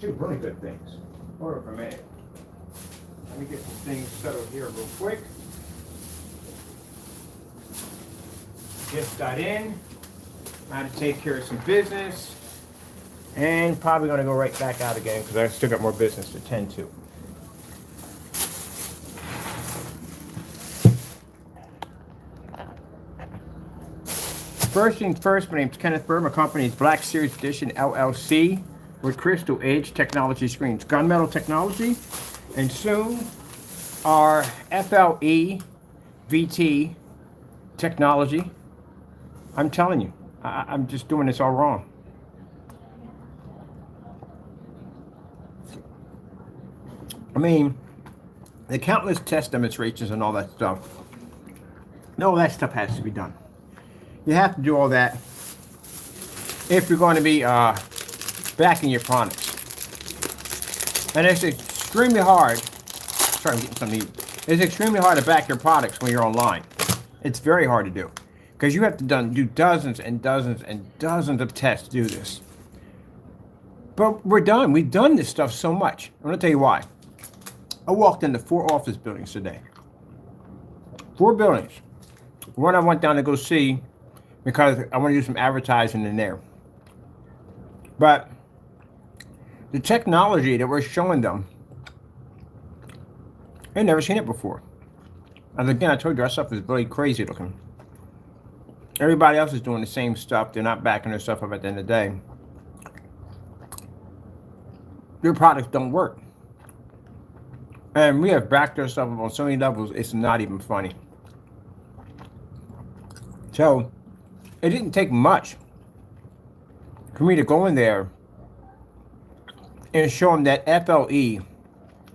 Two really good things. Order for me. Let me get some things settled here real quick. Just got in. Had to take care of some business. And probably going to go right back out again because I still got more business to tend to. First things first, my name's Kenneth Bird. My company is Black Series Edition LLC with Crystal Edge Technology Screens, gunmetal technology, and soon our FLE VT technology. I'm telling you, I'm just doing this all wrong. I mean, the countless test demonstrations and all that stuff. No, that stuff has to be done. You have to do all that if you're going to be backing your products. And it's extremely hard. Sorry, I'm getting something to eat. It's extremely hard to back your products when you're online. It's very hard to do because you have to do dozens and dozens and dozens of tests to do this. But we're done. We've done this stuff so much. I'm going to tell you why. I walked into 4 office buildings today. 4 buildings. One I went down to go see because I want to do some advertising in there. But the technology that we're showing them, I've never seen it before. And again, I told you, our stuff is really crazy looking. Everybody else is doing the same stuff. They're not backing their stuff up at the end of the day. Your products don't work. And we have backed our stuff up on so many levels, it's not even funny. So, it didn't take much for me to go in there and show them that FLE,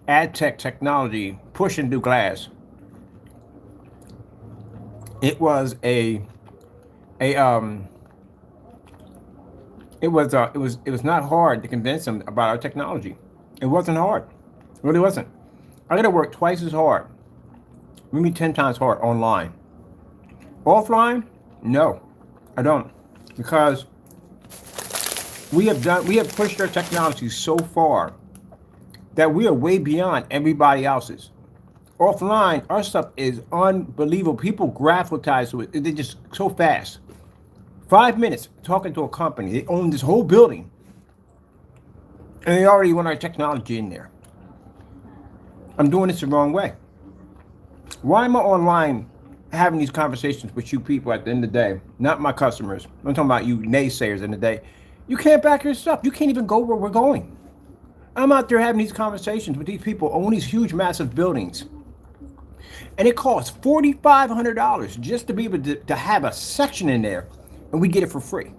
AdTech technology, pushing through glass. It was it was not hard to convince them about our technology. It wasn't hard. It really wasn't. I gotta work twice as hard, maybe 10 times hard online. Offline, no, I don't, because we have pushed our technology so far that we are way beyond everybody else's. Offline, our stuff is unbelievable. People gravitate to it. They're just so fast. 5 minutes talking to a company. They own this whole building, and they already want our technology in there. I'm doing this the wrong way. Why am I online having these conversations with you people at the end of the day? Not my customers. I'm talking about you naysayers in the day. You can't back your stuff. You can't even go where we're going. I'm out there having these conversations with these people who own these huge, massive buildings. And it costs $4,500 just to be able to have a section in there, and we get it for free.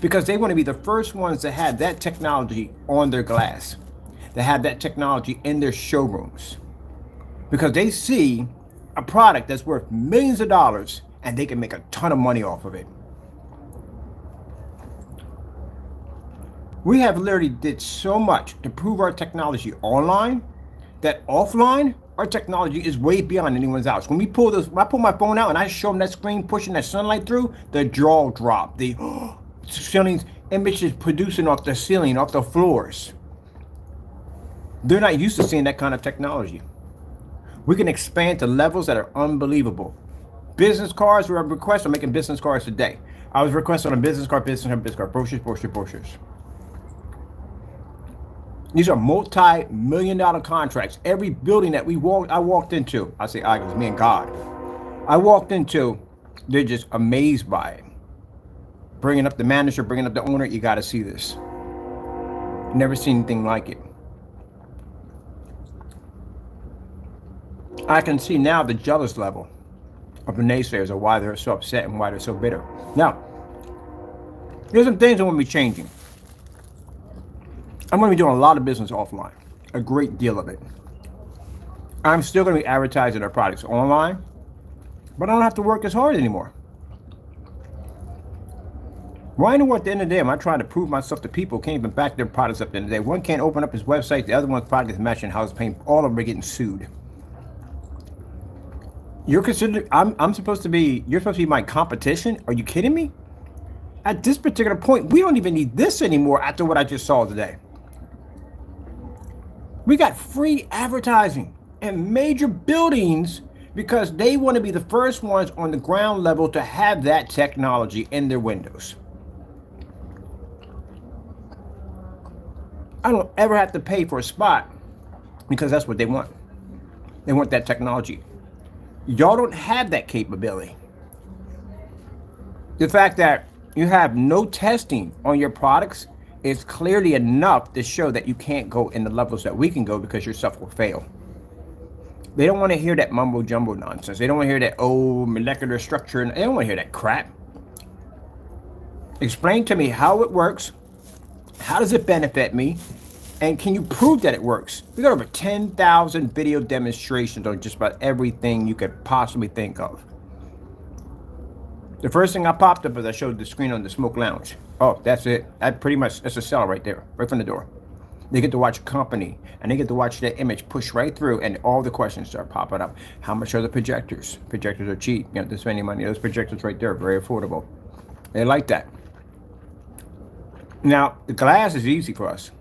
Because they want to be the first ones to have that technology on their glass, to have that technology in their showrooms. Because they see a product that's worth millions of dollars and they can make a ton of money off of it. We have literally did so much to prove our technology online that offline, our technology is way beyond anyone's else. When I pull my phone out and I show them that screen pushing that sunlight through, the jaw drop. The ceilings, images producing off the ceiling, off the floors. They're not used to seeing that kind of technology. We can expand to levels that are unbelievable. Business cards, we have requests on making business cards today. I was requesting on a business card, brochures. These are multi-million-dollar contracts. Every building that I walked into, I say I, because me and God, I walked into, they're just amazed by it. Bringing up the manager, bringing up the owner, you got to see this. Never seen anything like it. I can see now the jealous level of the naysayers of why they're so upset and why they're so bitter. Now, there's some things that want to be changing. I'm going to be doing a lot of business offline, a great deal of it. I'm still going to be advertising our products online, but I don't have to work as hard anymore. Why in the world, at the end of the day, am I trying to prove myself to people who can't even back their products up at the end of the day? One can't open up his website, the other one's product is matching house paint, all of them are getting sued. You're considered, you're supposed to be my competition? Are you kidding me? At this particular point, we don't even need this anymore after what I just saw today. We got free advertising in major buildings because they want to be the first ones on the ground level to have that technology in their windows. I don't ever have to pay for a spot because that's what they want. They want that technology. Y'all don't have that capability. The fact that you have no testing on your products is clearly enough to show that you can't go in the levels that we can go because your stuff will fail. They don't want to hear that mumbo jumbo nonsense. They don't want to hear that molecular structure. They don't want to hear that crap. Explain to me how it works. How does it benefit me? And can you prove that it works? We got over 10,000 video demonstrations on just about everything you could possibly think of. The first thing I popped up is I showed the screen on the smoke lounge. Oh, that's it. That's a sell right there, right from the door. They get to watch a company and they get to watch that image push right through and all the questions start popping up. How much are the projectors? Projectors are cheap. You don't have to spend any money. Those projectors right there are very affordable. They like that. Now, the glass is easy for us,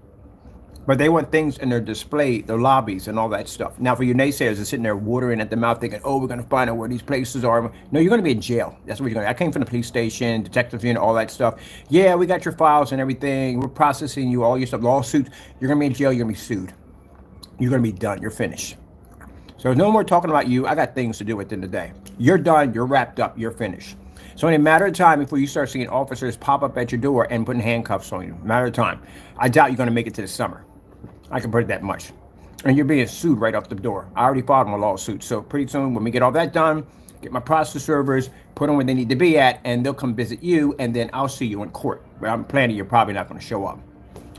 but they want things in their display, their lobbies and all that stuff. Now, for you naysayers that are sitting there watering at the mouth thinking, oh, we're going to find out where these places are. No, you're going to be in jail. That's what you're going to. I came from the police station, detective unit, all that stuff. Yeah, we got your files and everything. We're processing you, all your stuff, lawsuits. You're going to be in jail. You're going to be sued. You're going to be done. You're finished. So no more talking about you. I got things to do at the end of the day. You're done. You're wrapped up. You're finished. So in a matter of time before you start seeing officers pop up at your door and putting handcuffs on you, matter of time. I doubt you're going to make it to the summer. I can put it that much. And you're being sued right off the door. I already filed my lawsuit. So pretty soon when we get all that done, get my process servers, put them where they need to be at, and they'll come visit you, and then I'll see you in court. But I'm planning you're probably not going to show up.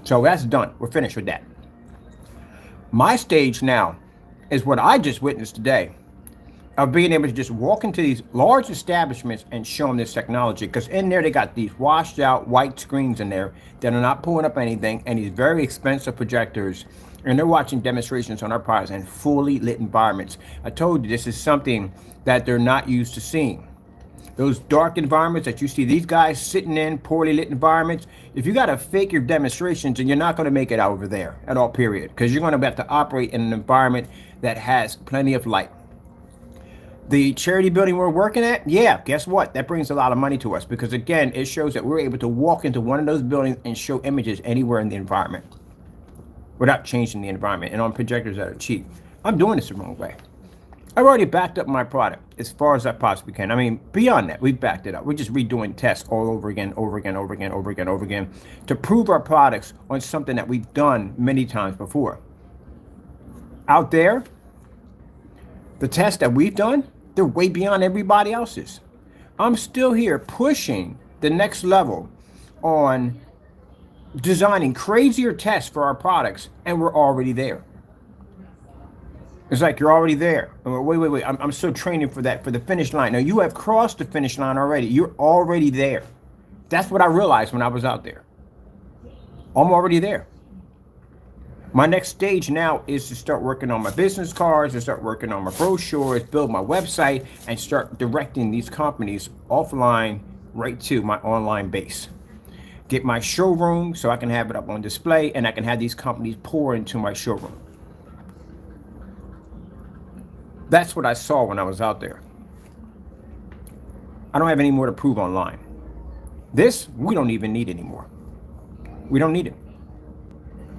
So that's done. We're finished with that. My stage now is what I just witnessed today of being able to just walk into these large establishments and show them this technology. Because in there, they got these washed out white screens in there that are not pulling up anything, and these very expensive projectors. And they're watching demonstrations on our products in fully lit environments. I told you this is something that they're not used to seeing. Those dark environments that you see these guys sitting in, poorly lit environments. If you got to fake your demonstrations, then you're not going to make it out over there at all, period. Because you're going to have to operate in an environment that has plenty of light. The charity building we're working at, yeah, guess what? That brings a lot of money to us because, again, it shows that we're able to walk into one of those buildings and show images anywhere in the environment without changing the environment and on projectors that are cheap. I'm doing this the wrong way. I've already backed up my product as far as I possibly can. I mean, beyond that, we've backed it up. We're just redoing tests all over again to prove our products on something that we've done many times before. Out there, the tests that we've done, they're way beyond everybody else's. I'm still here pushing the next level on designing crazier tests for our products, and we're already there. It's like you're already there. Wait. I'm still training for that, for the finish line. Now, you have crossed the finish line already. You're already there. That's what I realized when I was out there. I'm already there. My next stage now is to start working on my business cards, to start working on my brochures, build my website, and start directing these companies offline right to my online base. Get my showroom so I can have it up on display and I can have these companies pour into my showroom. That's what I saw when I was out there. I don't have any more to prove online. This, we don't even need anymore. We don't need it.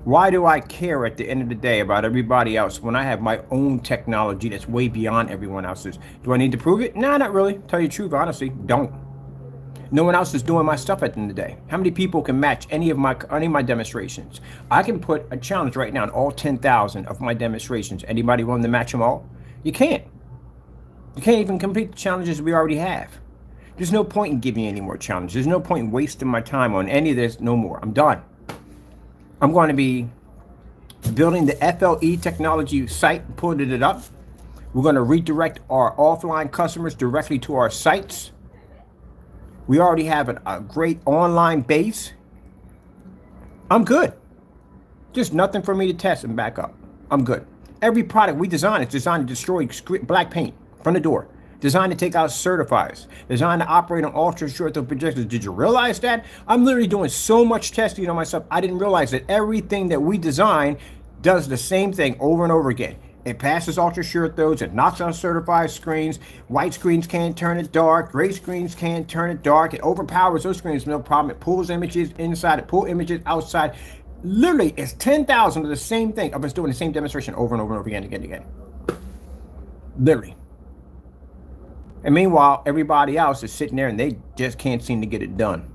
Why do I care at the end of the day about everybody else when I have my own technology that's way beyond everyone else's? Do I need to prove it? Nah, not really. Tell you the truth, honestly, don't. No one else is doing my stuff at the end of the day. How many people can match any of my demonstrations? I can put a challenge right now on all 10,000 of my demonstrations. Anybody willing to match them all? You can't. You can't even complete the challenges we already have. There's no point in giving you any more challenges. There's no point in wasting my time on any of this. No more. I'm done. I'm going to be building the FLE technology site, putting it up. We're going to redirect our offline customers directly to our sites. We already have a great online base. I'm good. Just nothing for me to test and back up. I'm good. Every product we design is designed to destroy black paint from the door. Designed to take out certifiers. Designed to operate on ultra short throw projectors. Did you realize that? I'm literally doing so much testing on myself. I didn't realize that everything that we design does the same thing over and over again. It passes ultra sure throws. It knocks on certified screens. White screens can't turn it dark. Gray screens can't turn it dark. It overpowers those screens, no problem. It pulls images inside. It pulls images outside. Literally, it's 10,000 of the same thing. Of us doing the same demonstration over and over and over again, again. Literally. And meanwhile, everybody else is sitting there and they just can't seem to get it done.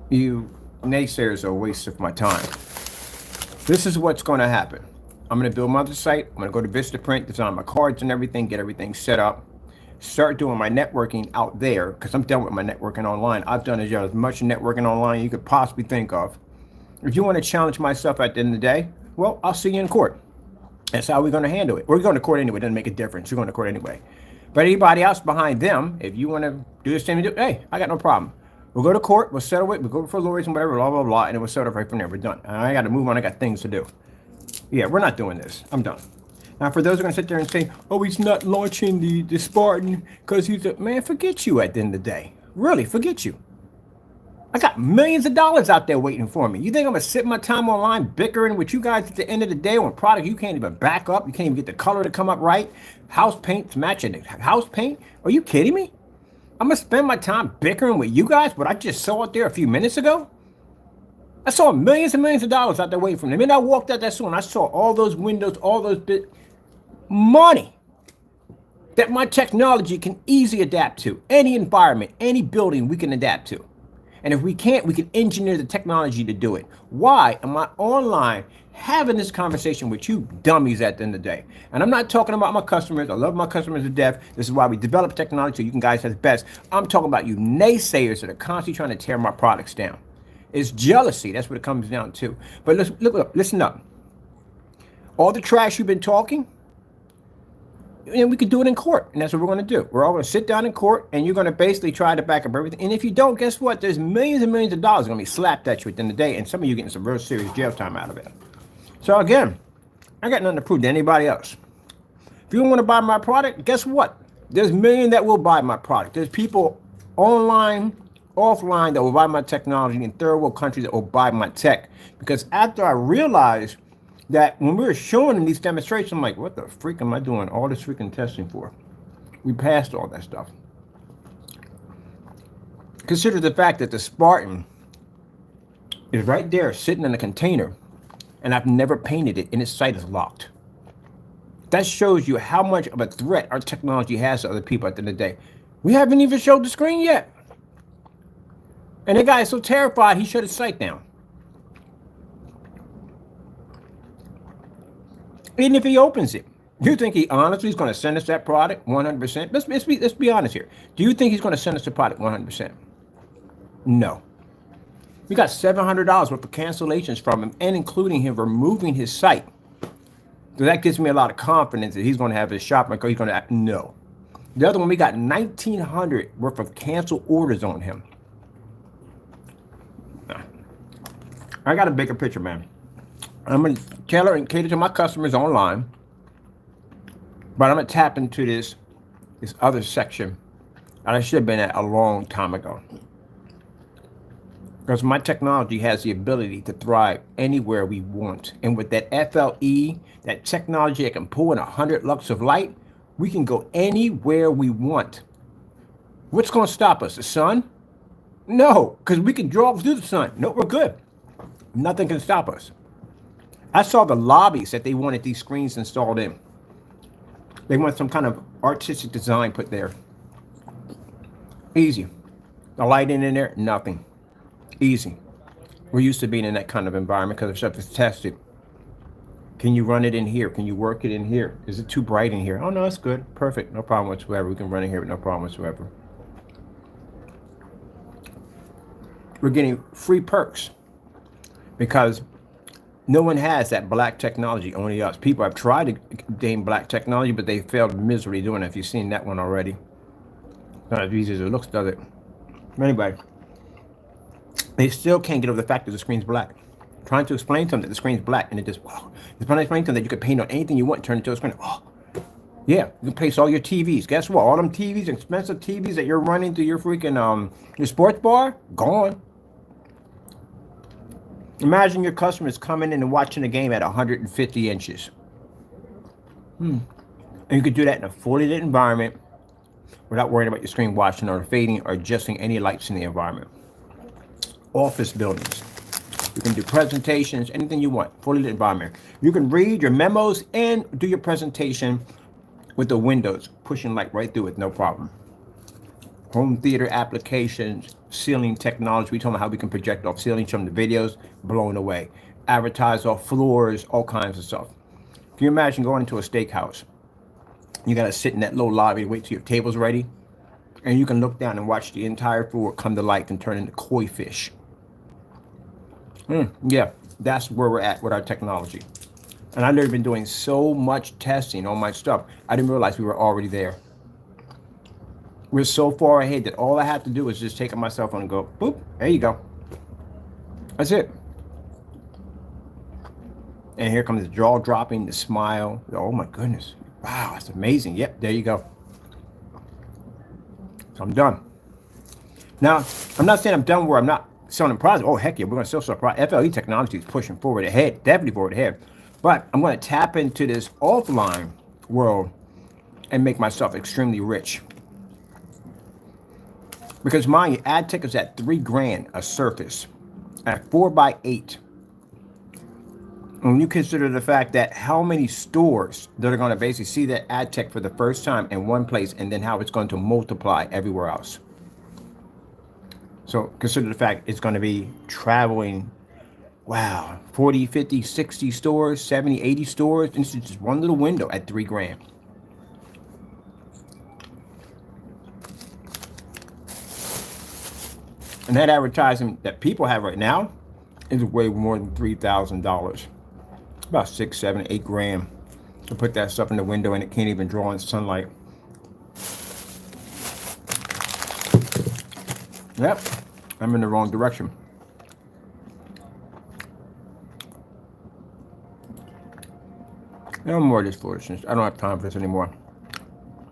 You naysayers are a waste of my time. This is what's going to happen. I'm going to build my other site. I'm going to go to Vistaprint, design my cards and everything, get everything set up, start doing my networking out there because I'm done with my networking online. I've done as much networking online you could possibly think of. If you want to challenge myself at the end of the day, well, I'll see you in court. That's how we're going to handle it. We're going to court anyway. It doesn't make a difference. We're going to court anyway. But anybody else behind them, if you want to do the same, hey, I got no problem. We'll go to court. We'll settle it. We'll go for lawyers and whatever, blah, blah, blah. And then we'll settle it right from there. We're done. I got to move on. I got things to do. Yeah, we're not doing this. I'm done. Now, for those who are going to sit there and say, oh, he's not launching the Spartan because he's a man, forget you at the end of the day. Really, forget you. I got millions of dollars out there waiting for me. You think I'm going to sit my time online bickering with you guys at the end of the day on product you can't even back up? You can't even get the color to come up right? House paint's matching house paint? Are you kidding me? I'm going to spend my time bickering with you guys what I just saw out there a few minutes ago? I saw millions and millions of dollars out there waiting for me. The minute I walked out that store and I saw all those windows, all those money that my technology can easily adapt to. Any environment, any building we can adapt to. And if we can't, we can engineer the technology to do it. Why am I online having this conversation with you dummies at the end of the day? And I'm not talking about my customers. I love my customers to death. This is why we develop technology so you can guys have the best. I'm talking about you naysayers that are constantly trying to tear my products down. It's jealousy. That's what it comes down to. But listen up. All the trash you've been talking, and we could do it in court, and that's what we're going to do. We're all going to sit down in court, and you're going to basically try to back up everything. And if you don't, guess what? There's millions and millions of dollars going to be slapped at you at the end of the day, and some of you getting some real serious jail time out of it. So again, I got nothing to prove to anybody else. If you don't want to buy my product, guess what? There's millions that will buy my product. There's people online, offline that will buy my technology in third world countries that will buy my tech. Because after I realized that when we were showing in these demonstrations, I'm like, what the freak am I doing all this freaking testing for? We passed all that stuff. Consider the fact that the Spartan is right there sitting in a container and I've never painted it and its site is locked. That shows you how much of a threat our technology has to other people at the end of the day. We haven't even showed the screen yet. And the guy is so terrified he shut his site down. Even if he opens it, you think he honestly is going to send us that product 100%? Let's be honest here. Do you think he's going to send us the product 100%? No. We got $700 worth of cancellations from him, and including him removing his site. So that gives me a lot of confidence that he's going to have his shopping cart. He's going to act. No. The other one, we got 1,900 worth of canceled orders on him. I got a bigger picture, man. I'm going to tailor and cater to my customers online, but I'm going to tap into this other section that I should have been at a long time ago. Because my technology has the ability to thrive anywhere we want. And with that FLE, that technology that can pull in 100 lux of light, we can go anywhere we want. What's going to stop us? The sun? No, because we can draw through the sun. No, we're good. Nothing can stop us. I saw the lobbies that they wanted these screens installed in. They want some kind of artistic design put there. Easy. The lighting in there, nothing. Easy. We're used to being in that kind of environment because the stuff is tested. Can you run it in here? Can you work it in here? Is it too bright in here? Oh, no, it's good. Perfect. No problem whatsoever. We can run it here with no problem whatsoever. We're getting free perks because no one has that black technology, only us. People have tried to gain black technology, but they failed miserably doing it. If you've seen that one already. Not as easy as it looks, does it? Anyway, they still can't get over the fact that the screen's black. Trying to explain to them that the screen's black, and it just, oh. It's trying to explain to them that you can paint on anything you want and turn it into a screen. Oh, yeah, you can place all your TVs. Guess what? All them TVs, expensive TVs that you're running through your freaking your sports bar, gone. Imagine your customers coming in and watching a game at 150 inches. And you could do that in a fully lit environment without worrying about your screen watching or fading or adjusting any lights in the environment. Office buildings. You can do presentations, anything you want, fully lit environment. You can read your memos and do your presentation with the windows, pushing light right through it, no problem. Home theater applications, ceiling technology. We talking about how we can project off ceilings from the videos, blown away. Advertise off floors, all kinds of stuff. Can you imagine going into a steakhouse? You got to sit in that little lobby, wait till your table's ready, and you can look down and watch the entire floor come to life and turn into koi fish. Yeah, that's where we're at with our technology. And I've been doing so much testing on my stuff, I didn't realize we were already there. We're so far ahead that all I have to do is just take my cell phone and go, boop, there you go. That's it. And here comes the jaw dropping, the smile. Oh my goodness. Wow, that's amazing. Yep, there you go. So I'm done. Now, I'm not saying I'm done where I'm not selling products. Oh, heck yeah, we're going to still sell products. FLE technology is pushing forward ahead, definitely forward ahead. But I'm going to tap into this offline world and make myself extremely rich. Because mind you, ad tech is at $3,000 a surface at 4x8. When you consider the fact that how many stores that are going to basically see that ad tech for the first time in one place and then how it's going to multiply everywhere else. So consider the fact it's going to be traveling, wow, 40, 50, 60 stores, 70, 80 stores. And this is just one little window at $3,000. And that advertising that people have right now is way more than $3,000. About 6, 7, 8 grand to put that stuff in the window, and it can't even draw in sunlight. Yep, I'm in the wrong direction. No more of this foolishness. I don't have time for this anymore.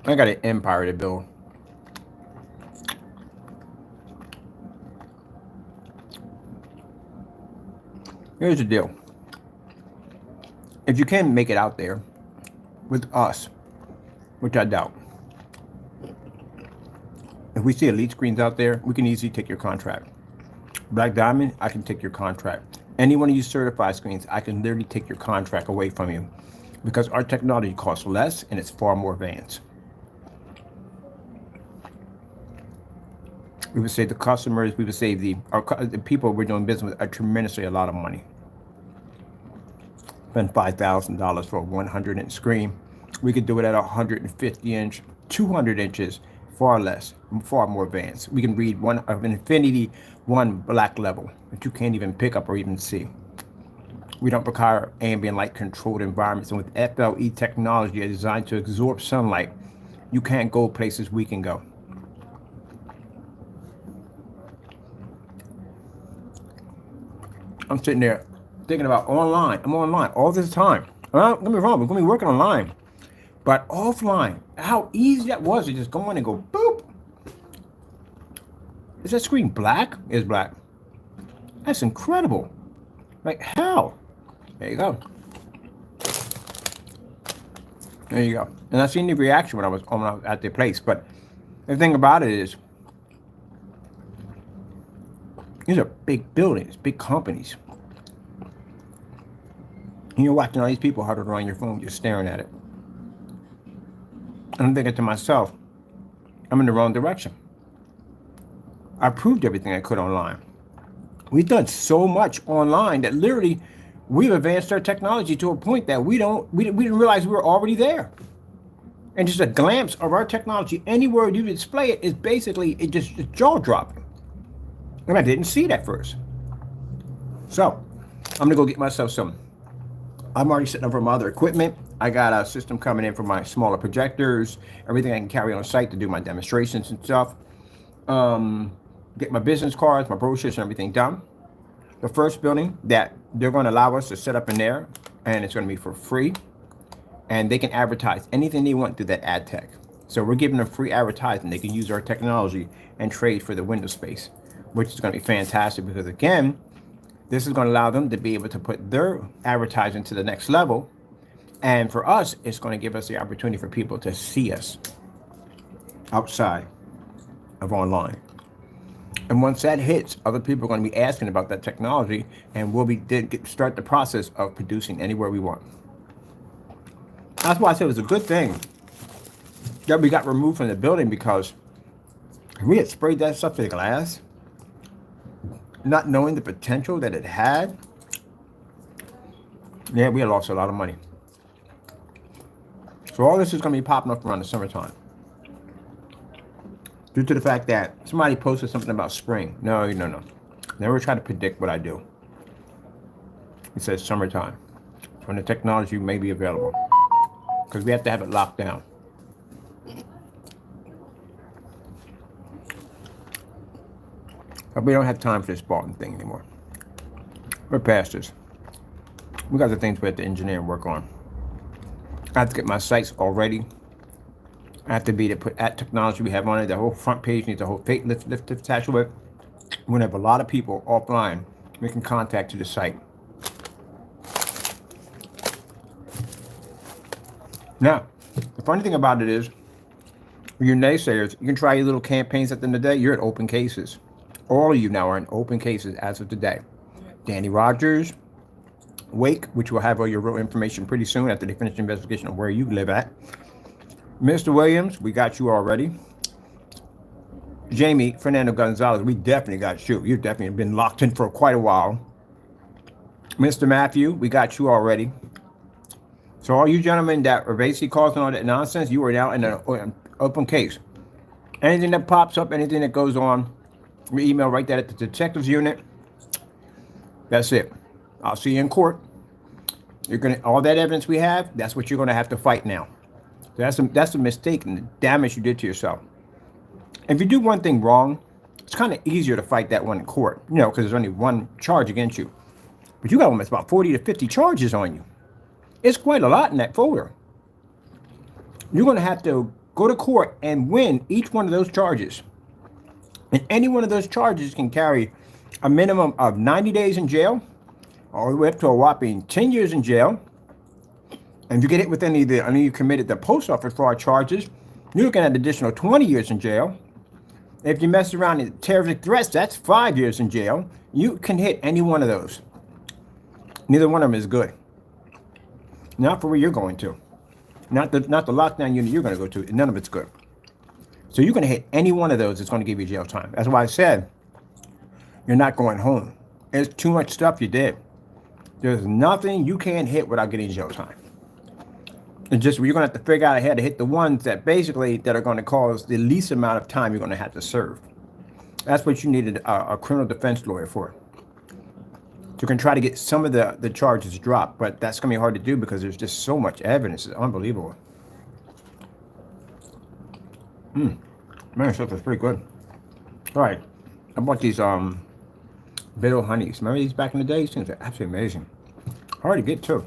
I got an empire to build. Here's the deal. If you can make it out there with us, which I doubt, if we see elite screens out there, we can easily take your contract. Black Diamond, I can take your contract. Any one of you certified screens, I can literally take your contract away from you because our technology costs less and it's far more advanced. We would save the customers, we would save the people we're doing business with a lot of money. Spend $5,000 for a 100-inch screen. We could do it at 150 inch, 200 inches, far less, far more advanced. We can read one of Infinity One black level that you can't even pick up or even see. We don't require ambient light controlled environments, and with FLE technology designed to absorb sunlight, you can't go places we can go. I'm sitting there thinking about online. I'm online all this time. Don't get me wrong, we're going to be working online. But offline, how easy that was to just go in and go, boop. Is that screen black? It's black. That's incredible. Like, how? There you go. There you go. And I seen the reaction when I was at their place. But the thing about it is, these are big buildings, big companies. And you're watching all these people huddled around your phone, just staring at it. And I'm thinking to myself, I'm in the wrong direction. I proved everything I could online. We've done so much online that literally we've advanced our technology to a point that we didn't realize we were already there. And just a glimpse of our technology anywhere you display it is basically it's jaw dropping. And I didn't see it at first. So I'm gonna go get myself some. I'm already setting up for my other equipment. I got a system coming in for my smaller projectors, everything I can carry on site to do my demonstrations and stuff. Get my business cards, my brochures, and everything done. The first building that they're going to allow us to set up in there, and it's going to be for free. And they can advertise anything they want through that ad tech. So we're giving them free advertising. They can use our technology and trade for the window space, which is going to be fantastic because, again, This is going to allow them to be able to put their advertising to the next level. And for us, it's going to give us the opportunity for people to see us outside of online. And once that hits, other people are going to be asking about that technology, and we'll start the process of producing anywhere we want. That's why I said it was a good thing that we got removed from the building, because if we had sprayed that stuff to the glass, not knowing the potential that it had, yeah, we had lost a lot of money. So all this is going to be popping up around the summertime, due to the fact that somebody posted something about spring. No. Never try to predict what I do. It says summertime, when the technology may be available, because we have to have it locked down. But we don't have time for this Spartan thing anymore. We're past this. We got the things we have to engineer and work on. I have to get my sites all ready. I have to be to put at technology we have on it. The whole front page needs a whole fake lift attached to it. We're gonna have a lot of people offline making contact to the site. Now, the funny thing about it is, for you naysayers, you can try your little campaigns at the end of the day. You're at open cases. All of you now are in open cases as of today. Danny Rogers, Wake, which will have all your real information pretty soon after they finish the investigation of where you live at. Mr. Williams, we got you already. Jamie Fernando Gonzalez, we definitely got you. You've definitely been locked in for quite a while. Mr. Matthew, we got you already. So all you gentlemen that are basically causing all that nonsense, you are now in an open case. Anything that pops up, anything that goes on, we email right that at the detectives unit. That's it. I'll see you in court. You're gonna, all that evidence we have, that's what you're gonna have to fight now. So that's a mistake and the damage you did to yourself. And if you do one thing wrong, it's kind of easier to fight that one in court, because there's only one charge against you. But you got almost about 40 to 50 charges on you. It's quite a lot in that folder. You're gonna have to go to court and win each one of those charges. And any one of those charges can carry a minimum of 90 days in jail, all the way up to a whopping 10 years in jail. And if you get hit with any of the, you committed the post office fraud charges, you're looking at an additional 20 years in jail. If you mess around in terroristic threats, that's 5 years in jail. You can hit any one of those. Neither one of them is good. Not for where you're going to. Not the lockdown unit you're going to go to. None of it's good. So you're going to hit any one of those that's going to give you jail time. That's why I said you're not going home. There's too much stuff you did. There's nothing you can't hit without getting jail time. It's just you're going to have to figure out how to hit the ones that basically that are going to cause the least amount of time you're going to have to serve. That's what you needed a criminal defense lawyer for. You can try to get some of the charges dropped, but that's going to be hard to do because there's just so much evidence. It's unbelievable. Man, stuff is pretty good. All right. I bought these Biddle honeys. Remember these back in the day? These things are absolutely amazing. Hard to get too.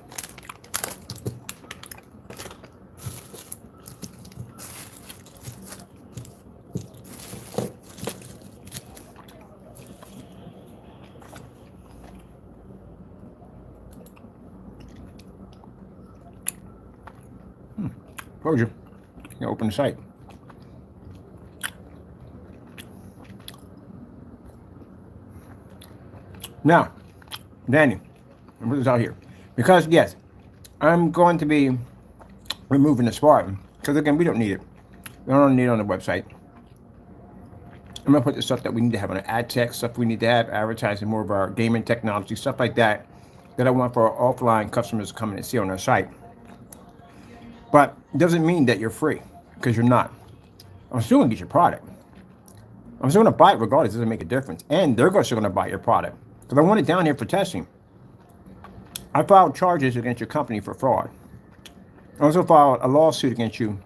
Told you. You open the site. Now, Danny, I'm put this out here. Because, yes, I'm going to be removing the Spartan. Because, again, we don't need it. We don't need it on the website. I'm going to put the stuff that we need to have on the ad tech, stuff we need to have, advertising more of our gaming technology, stuff like that, that I want for our offline customers to come in and see on our site. But it doesn't mean that you're free, because you're not. I'm still going to get your product. I'm still going to buy it regardless. It doesn't make a difference. And they're still going to buy your product. Because I want it down here for testing. I filed charges against your company for fraud. I also filed a lawsuit against you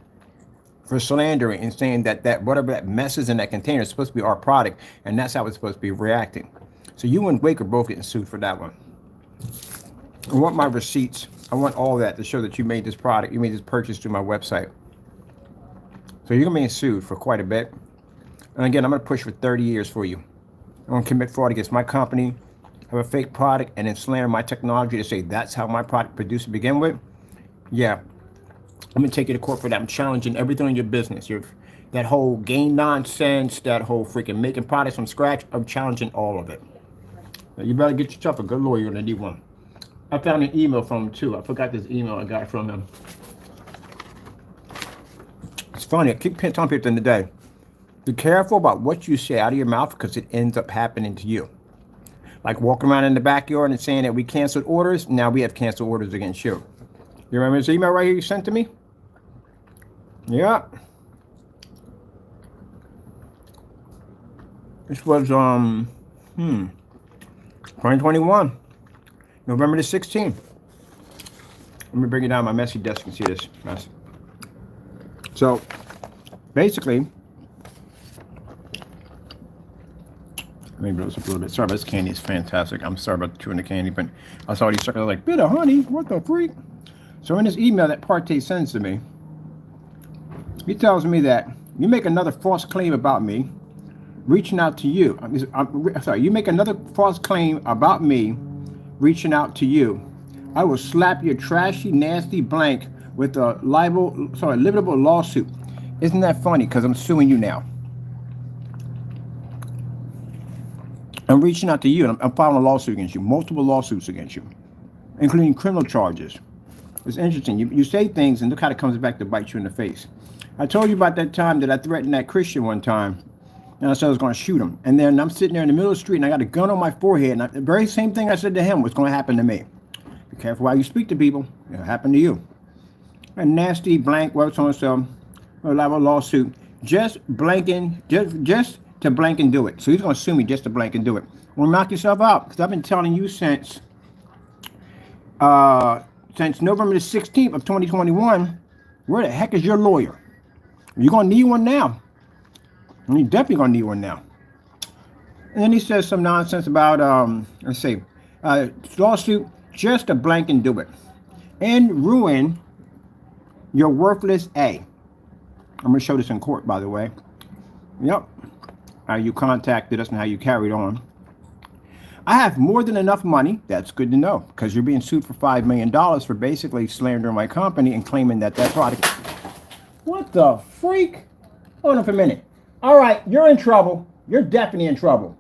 for slandering and saying that whatever that mess is in that container is supposed to be our product, and that's how it's supposed to be reacting. So you and Wake are both getting sued for that one. I want my receipts. I want all that to show that you made this product, you made this purchase through my website. So you're going to be sued for quite a bit. And again, I'm going to push for 30 years for you. I'm going to commit fraud against my company, have a fake product and then slander my technology to say that's how my product produced to begin with, yeah, I'm gonna take you to court for that. I'm challenging everything in your business. That whole gain nonsense, that whole freaking making products from scratch. I'm challenging all of it. Now, you better get yourself a good lawyer. You're gonna need one. I found an email from him too. I forgot this email I got from him. It's funny. I keep telling people in the day, be careful about what you say out of your mouth because it ends up happening to you. Like walking around in the backyard and saying that we canceled orders. Now we have canceled orders against you. You remember this email right here you sent to me? Yeah. This was 2021, November the 16th. Let me bring it down my messy desk and see this mess. So basically, let me blow this up a little bit. Sorry about this candy, it's fantastic. I'm sorry about chewing the candy, but I saw these suckers like, bit of honey, what the freak? So in this email that Partey sends to me, he tells me that you make another false claim about me, reaching out to you. You make another false claim about me, reaching out to you. I will slap your trashy, nasty blank with a libel lawsuit. Isn't that funny? Because I'm suing you now. I'm reaching out to you, and I'm filing a lawsuit against you, multiple lawsuits against you, including criminal charges. It's interesting. You say things, and look how it comes back to bite you in the face. I told you about that time that I threatened that Christian one time, and I said I was going to shoot him. And then I'm sitting there in the middle of the street, and I got a gun on my forehead, and the very same thing I said to him was going to happen to me. Be careful how you speak to people. It'll happen to you. A nasty blank, well, so a lawsuit, just blanking, just to blank and do it. So he's going to sue me just to blank and do it. Well, knock yourself out, because I've been telling you since November the 16th of 2021, where the heck is your lawyer? You're going to need one now. You're definitely going to need one now. And then he says some nonsense about, lawsuit just to blank and do it. And ruin your worthless A. I'm going to show this in court, by the way. Yep. How you contacted us and how you carried on. I have more than enough money. That's good to know, because you're being sued for $5 million for basically slandering my company and claiming that product. What the freak? Hold on for a minute. All right, you're in trouble. You're definitely in trouble.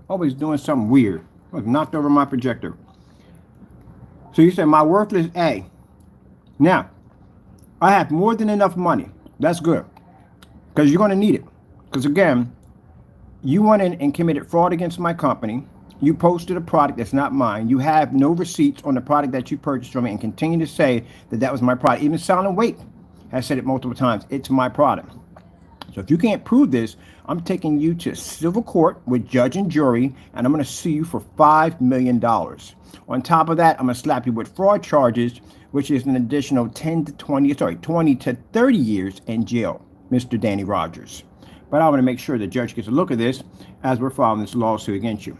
Always doing something weird. Look, knocked over my projector. So you said my worthless A. Now, I have more than enough money. That's good, because you're going to need it. Because again, you went in and committed fraud against my company. You posted a product that's not mine. You have no receipts on the product that you purchased from me and continue to say that that was my product. Even Silent Wait has said it multiple times. It's my product. So if you can't prove this, I'm taking you to civil court with judge and jury, and I'm going to sue you for $5 million. On top of that, I'm going to slap you with fraud charges, which is an additional 20 to 30 years in jail, Mr. Danny Rogers. But I want to make sure the judge gets a look at this as we're filing this lawsuit against you.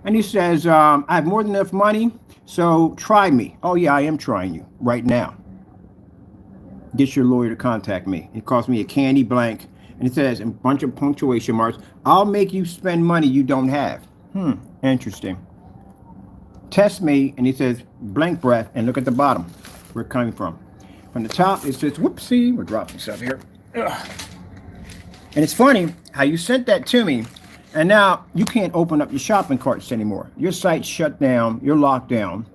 And he says, I have more than enough money, so try me. Oh, yeah, I am trying you right now. Get your lawyer to contact me. It cost me a candy blank, and it says, a bunch of punctuation marks, I'll make you spend money you don't have. Interesting. Test me, and he says, blank breath, and look at the bottom, where it's coming from. From the top, it says, whoopsie, we're dropping stuff here. Ugh. And it's funny how you sent that to me, and now you can't open up your shopping carts anymore. Your site's shut down. You're locked down.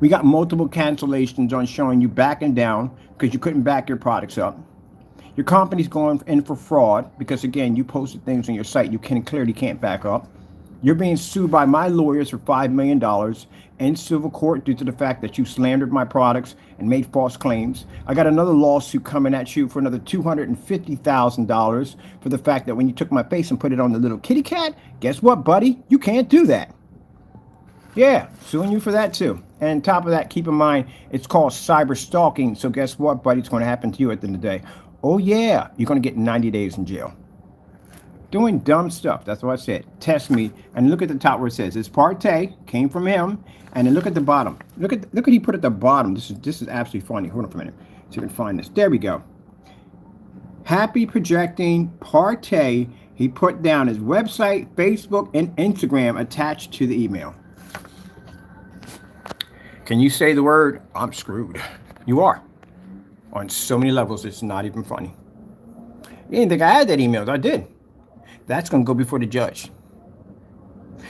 We got multiple cancellations on showing you backing down because you couldn't back your products up. Your company's going in for fraud because, again, you posted things on your site you clearly can't back up. You're being sued by my lawyers for $5 million in civil court due to the fact that you slandered my products and made false claims. I got another lawsuit coming at you for another $250,000 for the fact that when you took my face and put it on the little kitty cat, guess what, buddy? You can't do that. Yeah, suing you for that too. And on top of that, keep in mind, it's called cyber stalking. So guess what, buddy? It's going to happen to you at the end of the day. Oh, yeah, you're going to get 90 days in jail. Doing dumb stuff. That's what I said. Test me. And look at the top where it says it's Partey, came from him. And then look at the bottom. Look at he put at the bottom. This is absolutely funny. Hold on for a minute. So you can find this. There we go. Happy projecting Partey He put down his website, Facebook, and Instagram attached to the email. Can you say the word, I'm screwed? You are. On so many levels, it's not even funny. You didn't think I had that email. I did. That's going to go before the judge.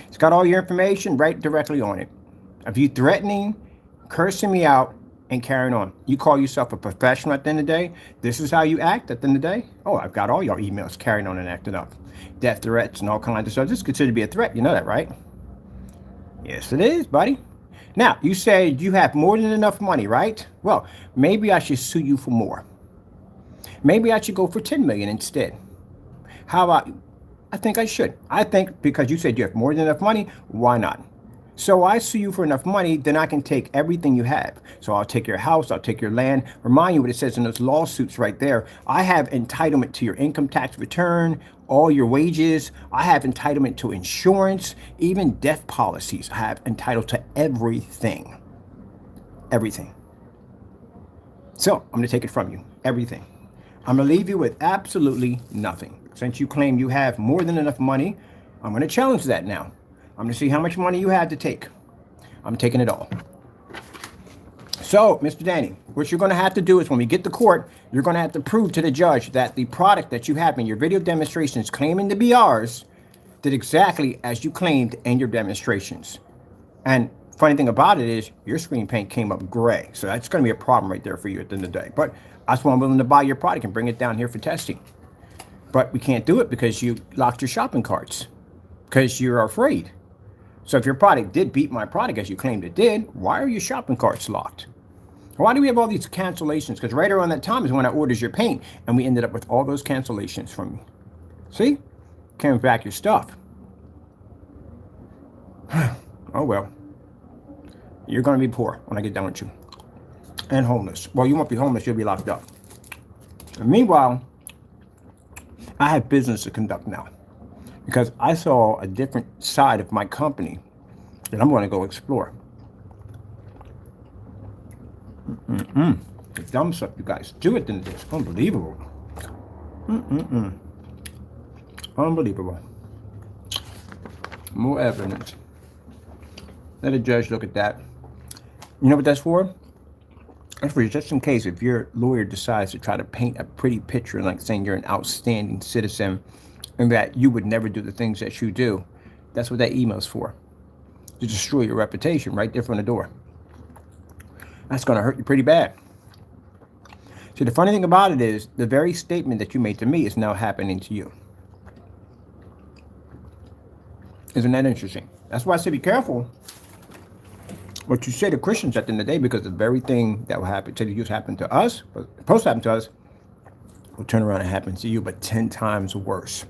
It's got all your information right directly on it. If you threatening, cursing me out, and carrying on, you call yourself a professional at the end of the day, this is how you act at the end of the day? Oh, I've got all your emails carrying on and acting up. Death threats and all kinds of stuff. This is considered to be a threat. You know that, right? Yes, it is, buddy. Now, you said you have more than enough money, right? Well, maybe I should sue you for more. Maybe I should go for 10 million instead. How about you? I think I should. I think because you said you have more than enough money, why not? So I sue you for enough money, then I can take everything you have. So I'll take your house, I'll take your land. Remind you what it says in those lawsuits right there. I have entitlement to your income tax return, all your wages. I have entitlement to insurance, even death policies. I have entitled to everything. Everything. So I'm going to take it from you. Everything. I'm going to leave you with absolutely nothing. Since you claim you have more than enough money, I'm going to challenge that now. I'm going to see how much money you have to take. I'm taking it all. So, Mr. Danny, what you're going to have to do is when we get to court, you're going to have to prove to the judge that the product that you have in your video demonstrations claiming to be ours did exactly as you claimed in your demonstrations. And funny thing about it is your screen paint came up gray. So that's going to be a problem right there for you at the end of the day. But that's why I'm willing to buy your product and bring it down here for testing. But we can't do it because you locked your shopping carts because you're afraid. So if your product did beat my product as you claimed it did, why are your shopping carts locked? Why do we have all these cancellations? Because right around that time is when I ordered your paint and we ended up with all those cancellations from you. See? Carrying back your stuff. Oh well. You're going to be poor when I get done with you. And homeless. Well, you won't be homeless, you'll be locked up. And meanwhile, I have business to conduct now. Because I saw a different side of my company that I'm going to go explore. The dumb stuff you guys do it, then it's unbelievable. Unbelievable. More evidence. Let a judge look at that. You know what that's for? That's for just in case if your lawyer decides to try to paint a pretty picture, like saying you're an outstanding citizen, and that you would never do the things that you do. That's what that email's for. To destroy your reputation right there from the door. That's going to hurt you pretty bad. See, the funny thing about it is, the very statement that you made to me is now happening to you. Isn't that interesting? That's why I say be careful what you say to Christians at the end of the day, because the very thing that will happen to you happen to us, or supposed to happen to us, will turn around and happen to you, but 10 times worse.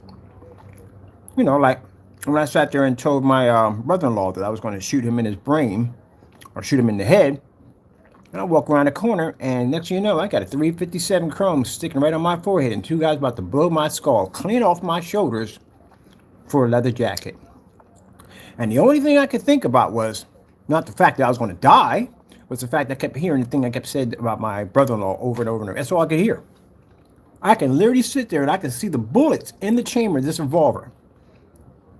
You know, like when I sat there and told my brother-in-law that I was going to shoot him in his brain or shoot him in the head, and I walk around the corner, and next thing you know, I got a 357 Chrome sticking right on my forehead, and 2 guys about to blow my skull clean off my shoulders for a leather jacket. And the only thing I could think about was not the fact that I was going to die, was the fact that I kept hearing the thing I kept said about my brother-in-law over and over and over. That's all I could hear. I can literally sit there and I can see the bullets in the chamber of this revolver.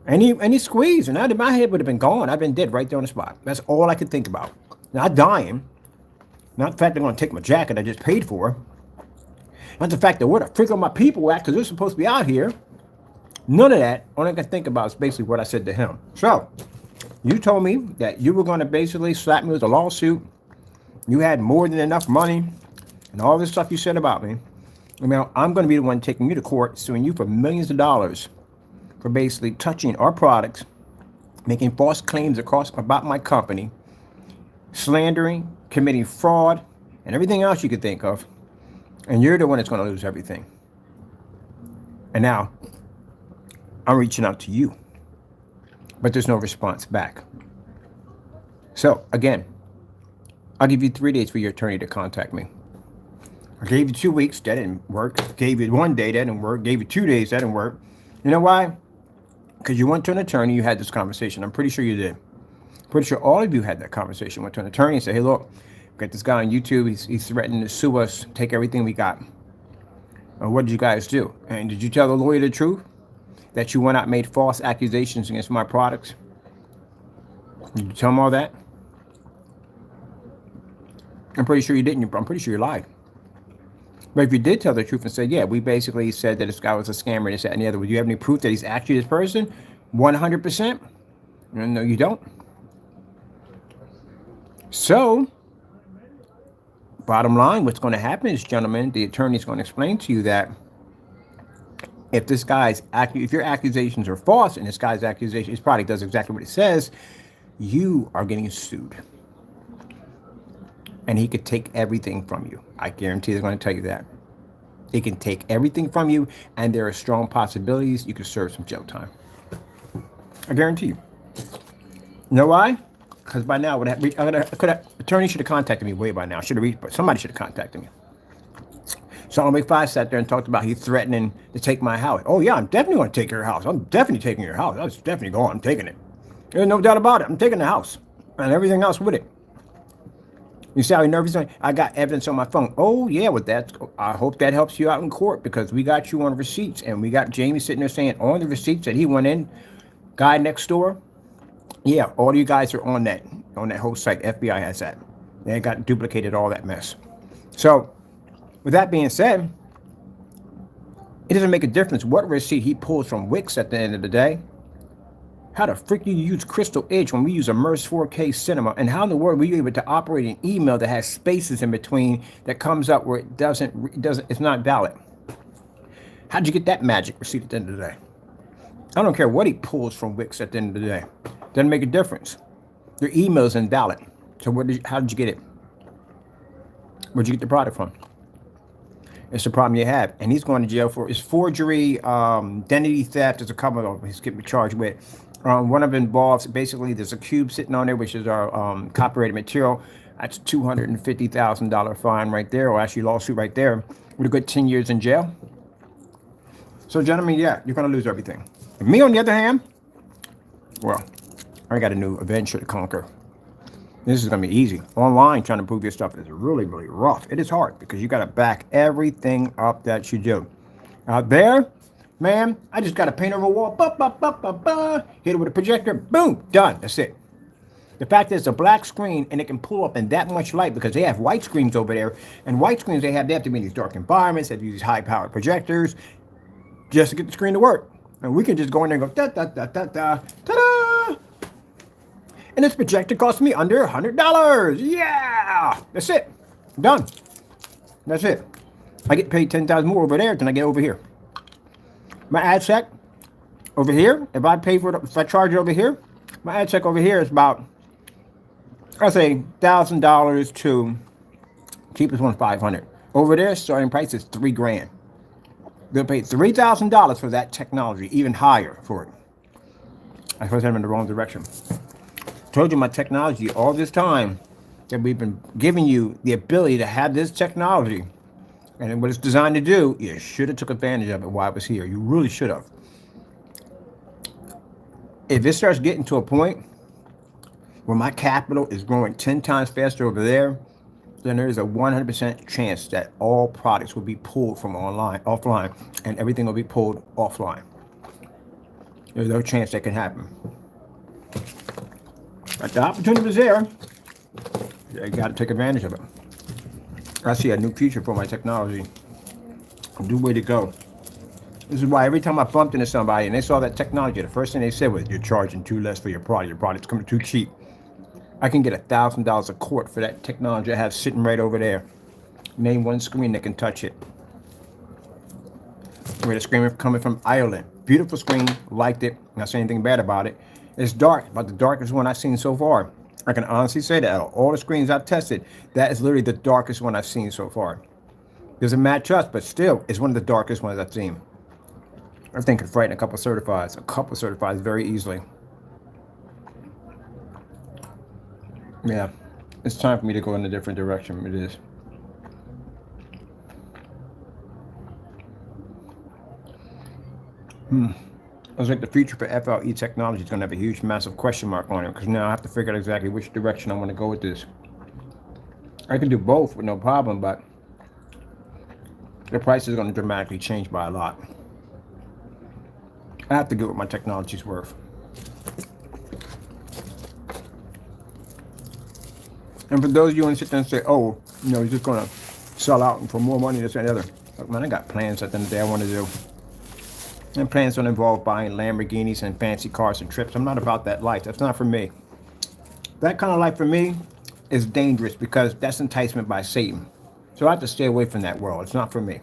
And he squeezed, and my head would have been gone. I'd been dead right there on the spot. That's all I could think about. Not dying. Not the fact they're going to take my jacket I just paid for. Not the fact that where the frick are my people at, because they're supposed to be out here. None of that. All I can think about is basically what I said to him. So, you told me that you were going to basically slap me with a lawsuit. You had more than enough money. And all this stuff you said about me. I mean, I'm going to be the one taking you to court, suing you for millions of dollars for basically touching our products, making false claims about my company, slandering, committing fraud, and everything else you could think of. And you're the one that's going to lose everything. And now, I'm reaching out to you. But there's no response back. So, again, I'll give you 3 days for your attorney to contact me. I gave you 2 weeks, that didn't work. Gave you 1 day, that didn't work. Gave you 2 days, that didn't work. You know why? Because you went to an attorney, you had this conversation. I'm pretty sure you did. Pretty sure all of you had that conversation. Went to an attorney and said, hey, look, we got this guy on YouTube. He's threatening to sue us, take everything we got. What did you guys do? And did you tell the lawyer the truth? that you went out and made false accusations against my products? Did you tell them all that? I'm pretty sure you didn't. I'm pretty sure you lied. But if you did tell the truth and say, yeah, we basically said that this guy was a scammer, this, that, and the other, would you have any proof that he's actually this person? 100%? No, you don't. So, bottom line, what's going to happen is, gentlemen, the attorney is going to explain to you that if this guy's if your accusations are false and this guy's accusation, his product does exactly what it says, you are getting sued. And he could take everything from you. I guarantee they're going to tell you that. He can take everything from you, and there are strong possibilities you could serve some jail time. I guarantee you. You know why? Because by now, attorney should have contacted me way by now. Somebody should have contacted me. Solomon Big Five sat there and talked about he threatening to take my house. Oh yeah, I'm definitely going to take your house. I'm definitely taking your house. I was definitely going. I'm taking it. There's no doubt about it. I'm taking the house and everything else with it. You see how he nervous? I got evidence on my phone. Oh yeah, with that, I hope that helps you out in court because we got you on receipts, and we got Jamie sitting there saying on the receipts that he went in. Guy next door. Yeah, all you guys are on that whole site. FBI has that. They got duplicated all that mess. So, with that being said, it doesn't make a difference what receipt he pulls from Wix at the end of the day. How the freak you use Crystal Edge when we use Immerse 4K Cinema, and how in the world were you able to operate an email that has spaces in between that comes up where it's not valid? How'd you get that magic receipt at the end of the day? I don't care what he pulls from Wix at the end of the day. Doesn't make a difference. Your email's invalid. So how did you get it? Where'd you get the product from? It's the problem you have. And he's going to jail for his forgery, identity theft. There's a couple of them he's getting charged with. One of them involves, basically, there's a cube sitting on there, which is our copyrighted material. That's $250,000 fine right there, or actually lawsuit right there, with a good 10 years in jail. So, gentlemen, yeah, you're going to lose everything. And me, on the other hand, well, I got a new adventure to conquer. This is going to be easy. Online, trying to prove your stuff is really, really rough. It is hard because you got to back everything up that you do. Out there, man, I just got to paint over a wall. Hit it with a projector. Boom. Done. That's it. The fact is, it's a black screen, and it can pull up in that much light because they have white screens over there. And white screens, they have to be in these dark environments. They have to use high-powered projectors just to get the screen to work. And we can just go in there and go, ta-da! And this projector cost me under $100. Yeah! That's it. Done. That's it. I get paid 10,000 more over there than I get over here. My ad check over here, if I charge it over here, my ad check over here is about, I say, $1,000 to cheapest one, $500. Over there, starting price is $3,000. They'll pay $3,000 for that technology, even higher for it. I suppose I'm in the wrong direction. Told you my technology all this time that we've been giving you the ability to have this technology, and what it's designed to do, you should have took advantage of it while it was here. You really should have. If it starts getting to a point where my capital is growing 10 times faster over there, then there is a 100% chance that all products will be pulled from offline, and everything will be pulled offline. There's no chance that can happen. But the opportunity is there. You got to take advantage of it. I see a new future for my technology. A new way to go. This is why every time I bumped into somebody and they saw that technology, the first thing they said was, "You're charging too less for your product. Your product's coming too cheap." I can get $1,000 a quart for that technology I have sitting right over there. Name one screen that can touch it. We had a screen coming from Ireland. Beautiful screen, liked it. Not saying anything bad about it. It's dark, about the darkest one I've seen so far. I can honestly say that out of all the screens I've tested, that is literally the darkest one I've seen so far. Doesn't match us, but still, it's one of the darkest ones I've seen. I think could frighten a couple certifieds very easily. Yeah, it's time for me to go in a different direction. It is. I was like, the future for FLE technology is going to have a huge, massive question mark on it, because now I have to figure out exactly which direction I want to go with this. I can do both with no problem, but the price is going to dramatically change by a lot. I have to get what my technology's worth. And for those of you who sit there and say, oh, you're just going to sell out for more money, this and the other. Look, man, I got plans at the end of the day I want to do. And plans don't involve buying Lamborghinis and fancy cars and trips. I'm not about that life. That's not for me. That kind of life for me is dangerous because that's enticement by Satan. So I have to stay away from that world. It's not for me.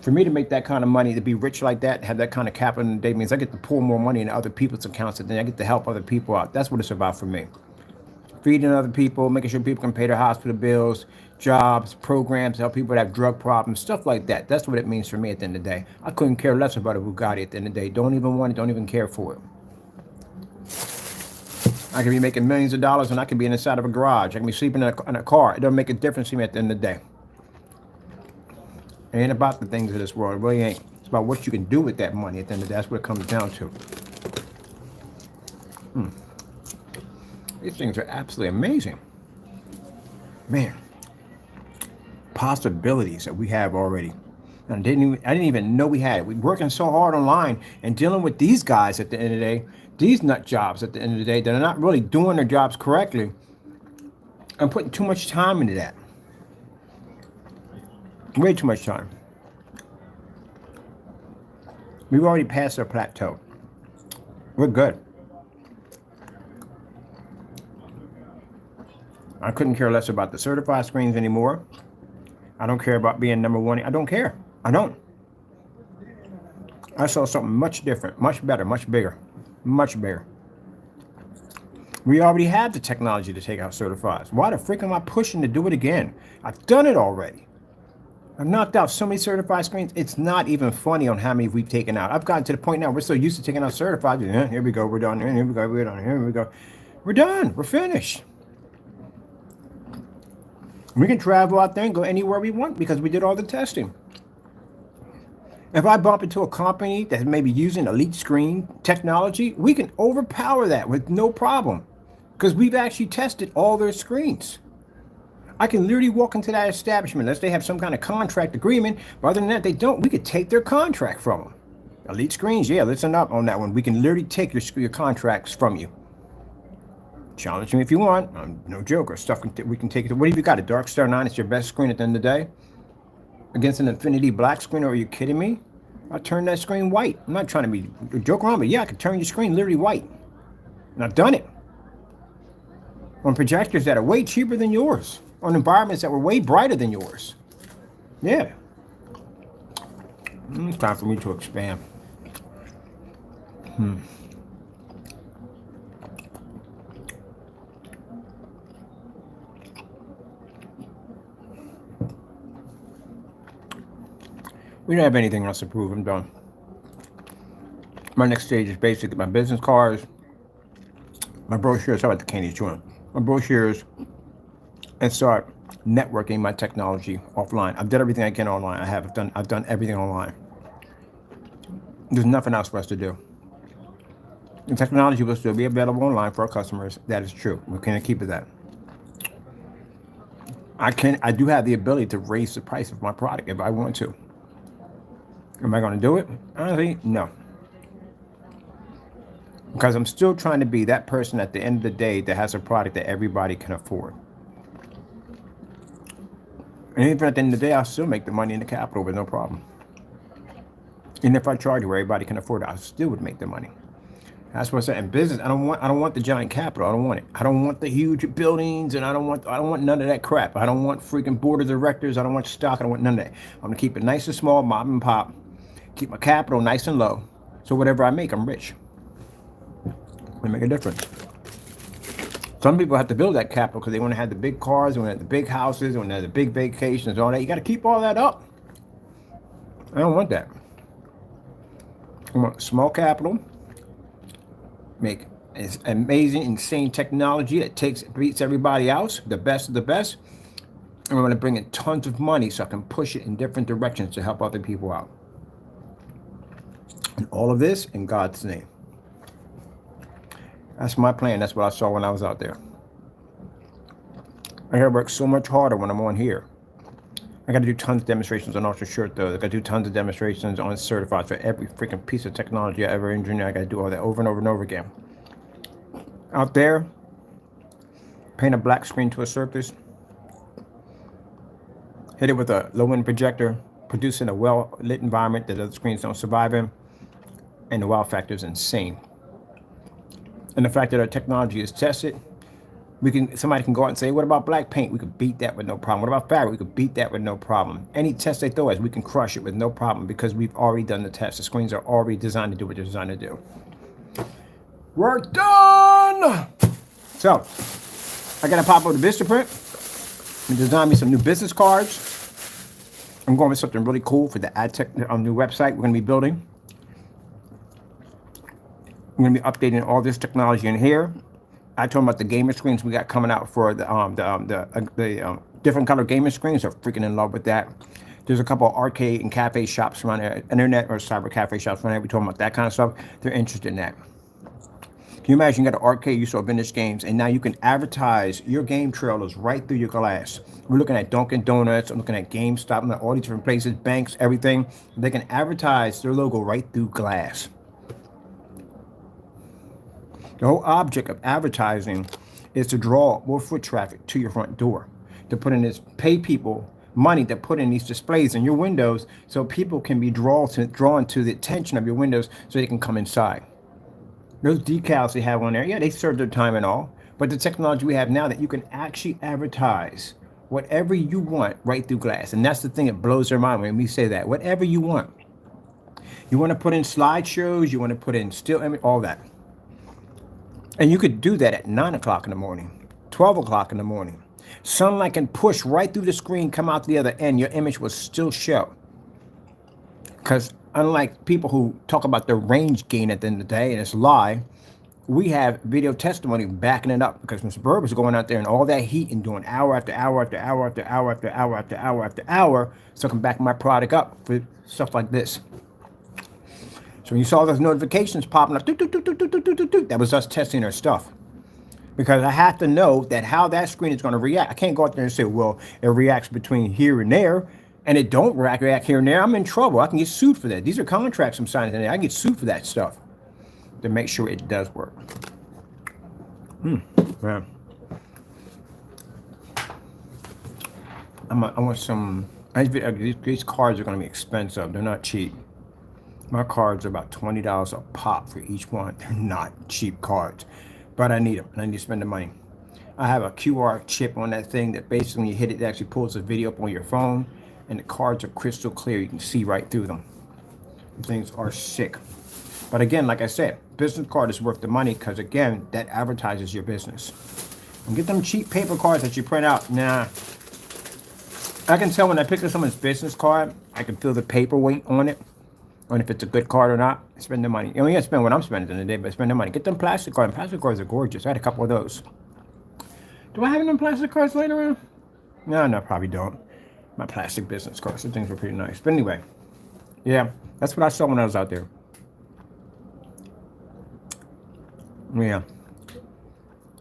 For me to make that kind of money, to be rich like that, have that kind of capital in the day means I get to pour more money into other people's accounts and then I get to help other people out. That's what it's about for me. Feeding other people, making sure people can pay their hospital bills, jobs, programs, help people that have drug problems, stuff like that. That's what it means for me at the end of the day. I couldn't care less about a Bugatti at the end of the day. Don't even want it, don't even care for it. I could be making millions of dollars and I could be inside of a garage. I can be sleeping in a car. It doesn't make a difference to me at the end of the day. It ain't about the things of this world. It really ain't. It's about what you can do with that money at the end of the day. That's what it comes down to. These things are absolutely amazing. Man. Possibilities that we have already. And I didn't even know we had it. We're working so hard online and dealing with these guys at the end of the day, these nut jobs at the end of the day that are not really doing their jobs correctly. I'm putting too much time into that. Way too much time. We've already passed our plateau. We're good. I couldn't care less about the certified screens anymore. I don't care about being number one. I don't care. I don't. I saw something much different, much better, much bigger, much bigger. We already have the technology to take out certifieds. Why the frick am I pushing to do it again? I've done it already. I've knocked out so many certified screens. It's not even funny on how many we've taken out. I've gotten to the point now we're so used to taking out certified. Yeah, here we go. We're done. Here we go. We're done. Here we go. We're done. We're finished. We can travel out there and go anywhere we want because we did all the testing. If I bump into a company that may be using elite screen technology, we can overpower that with no problem because we've actually tested all their screens. I can literally walk into that establishment unless they have some kind of contract agreement. But other than that, they don't. We could take their contract from them. Elite screens, yeah, listen up on that one. We can literally take your contracts from you. Challenge me if you want. I'm no joker. Stuff we can take it. What have you got? A Dark Star 9? It's your best screen at the end of the day? Against an Infinity Black screen? Are you kidding me? I'll turn that screen white. I'm not trying to be a joke around, but yeah, I can turn your screen literally white. And I've done it. On projectors that are way cheaper than yours. On environments that were way brighter than yours. Yeah. It's time for me to expand. We don't have anything else to prove. I'm done. My next stage is basically my business cards, my brochures. How about the candy chewing? My brochures, and start networking my technology offline. I've done everything I can online. I've done everything online. There's nothing else for us to do. The technology will still be available online for our customers. That is true. We can't keep it that. I do have the ability to raise the price of my product if I want to. Am I going to do it? Honestly, no. Because I'm still trying to be that person at the end of the day that has a product that everybody can afford. And even at the end of the day, I'll still make the money in the capital with no problem. And if I charge where everybody can afford it, I still would make the money. That's what I said. In business, I don't want the giant capital. I don't want it. I don't want the huge buildings, and I don't want none of that crap. I don't want freaking board of directors. I don't want stock. I don't want none of that. I'm gonna keep it nice and small, mom and pop. Keep my capital nice and low. So whatever I make, I'm rich. It make a difference. Some people have to build that capital because they want to have the big cars, they want to have the big houses, they want to have the big vacations, all that. You got to keep all that up. I don't want that. I want small capital, make amazing, insane technology that beats everybody else, the best of the best. And we're going to bring in tons of money so I can push it in different directions to help other people out. And all of this in God's name. That's my plan. That's what I saw when I was out there. I gotta work so much harder when I'm on here. I got to do tons of demonstrations on Ultra Short though. I got to do tons of demonstrations on certified for every freaking piece of technology I ever engineered. I got to do all that over and over and over again. Out there, paint a black screen to a surface, hit it with a low-end projector, producing a well-lit environment that other screens don't survive in, and the wow factor is insane. And the fact that our technology is tested, somebody can go out and say, what about black paint? We could beat that with no problem. What about fabric? We could beat that with no problem. Any test they throw at us, we can crush it with no problem because we've already done the test. The screens are already designed to do what they're designed to do. We're done! So, I gotta pop over to Vistaprint and design me some new business cards. I'm going with something really cool for the AdTech new website we're gonna be building. I'm gonna be updating all this technology in here. I told them about the gamer screens we got coming out for the different color gamer screens. They're freaking in love with that. There's a couple of arcade and cafe shops around there, internet or cyber cafe shops around there. We told them about that kind of stuff. They're interested in that. Can you imagine you got an arcade, you saw vintage games, and now you can advertise your game trailers right through your glass. We're looking at Dunkin' Donuts, I'm looking at GameStop, I'm at all these different places, banks, everything. They can advertise their logo right through glass. The whole object of advertising is to draw more foot traffic to your front door. To put in this, pay people money to put in these displays in your windows so people can be drawn to the attention of your windows so they can come inside. Those decals they have on there, yeah, they serve their time and all, but the technology we have now that you can actually advertise whatever you want right through glass. And that's the thing that blows their mind when we say that. Whatever you want. You want to put in slideshows, you want to put in still image, all that. And you could do that at 9 o'clock in the morning, 12 o'clock in the morning. Sunlight can push right through the screen, come out the other end, your image will still show. Because unlike people who talk about their range gain at the end of the day, and it's a lie, we have video testimony backing it up because Mr. Burb is going out there and all that heat and doing hour after hour after hour after hour after hour after hour after hour, so I can back my product up for stuff like this. So when you saw those notifications popping up, that was us testing our stuff. Because I have to know that how that screen is going to react. I can't go out there and say, well, it reacts between here and there, and it don't react here and there. I'm in trouble. I can get sued for that. These are contracts I'm signing today. I can get sued for that stuff to make sure it does work. Man. I want some. These cards are going to be expensive. They're not cheap. My cards are about $20 a pop for each one. They're not cheap cards, but I need them, and I need to spend the money. I have a QR chip on that thing that basically when you hit it, it actually pulls a video up on your phone, and the cards are crystal clear. You can see right through them. The things are sick. But again, like I said, business card is worth the money because, again, that advertises your business. And get them cheap paper cards that you print out. Nah. I can tell when I pick up someone's business card, I can feel the paper weight on it. And if it's a good card or not, spend the money. You only got to spend what I'm spending in the day, but spend the money. Get them plastic cards. Plastic cards are gorgeous. I had a couple of those. Do I have them plastic cards laying around? No, probably don't. My plastic business cards. Those things were pretty nice. But anyway, yeah, that's what I saw when I was out there. Yeah,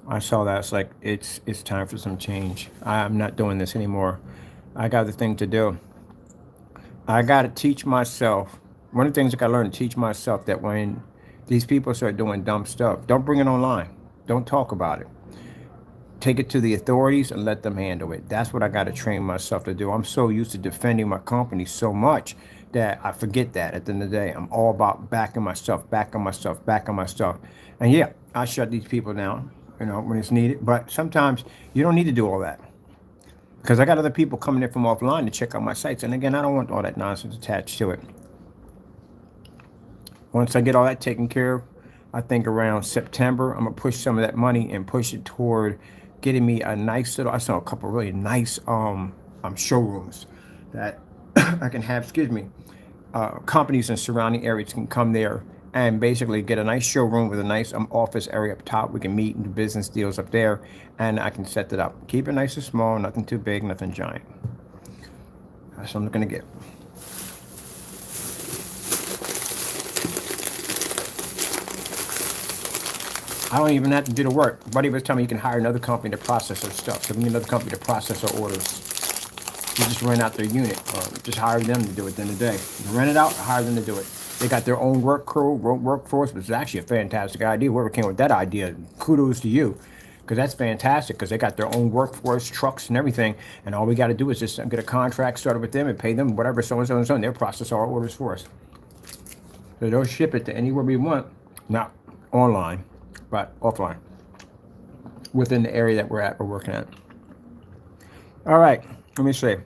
I saw that. It's like it's time for some change. I'm not doing this anymore. I got the thing to do. I got to teach myself. One of the things I got to learn to teach myself that when these people start doing dumb stuff, don't bring it online. Don't talk about it. Take it to the authorities and let them handle it. That's what I got to train myself to do. I'm so used to defending my company so much that I forget that at the end of the day. I'm all about backing myself. And yeah, I shut these people down, when it's needed. But sometimes you don't need to do all that. Because I got other people coming in from offline to check out my sites. And again, I don't want all that nonsense attached to it. Once I get all that taken care of, I think around September, I'm going to push some of that money and push it toward getting me a nice little, I saw a couple really nice showrooms that I can have, companies in surrounding areas can come there and basically get a nice showroom with a nice office area up top. We can meet and do business deals up there, and I can set it up. Keep it nice and small, nothing too big, nothing giant. That's what I'm looking to get. I don't even have to do the work. Buddy was telling me you can hire another company to process our stuff. So we need another company to process our orders. You just rent out their unit, or just hire them to do it at the end of the day. You rent it out, hire them to do it. They got their own work crew, workforce, which is actually a fantastic idea. Whoever came with that idea, kudos to you, because that's fantastic. Because they got their own workforce, trucks, and everything, and all we got to do is just get a contract started with them and pay them whatever, so and so and so, and they'll process our orders for us. So they'll ship it to anywhere we want, not online, but offline, within the area that we're working at. All right, let me see.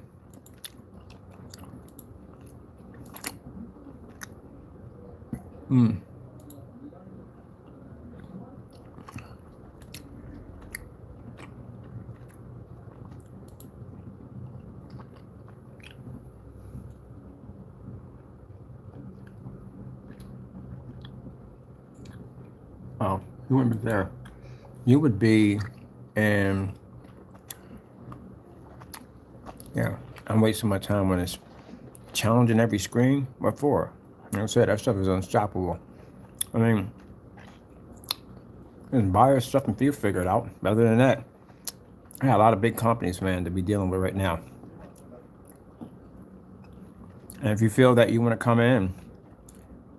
Oh, you wouldn't be there. You would be in, yeah, I'm wasting my time when it's challenging every screen. What for? Like I said, that stuff is unstoppable. I mean, just buy your stuff and figure it out. Other than that, I got a lot of big companies, man, to be dealing with right now. And if you feel that you want to come in,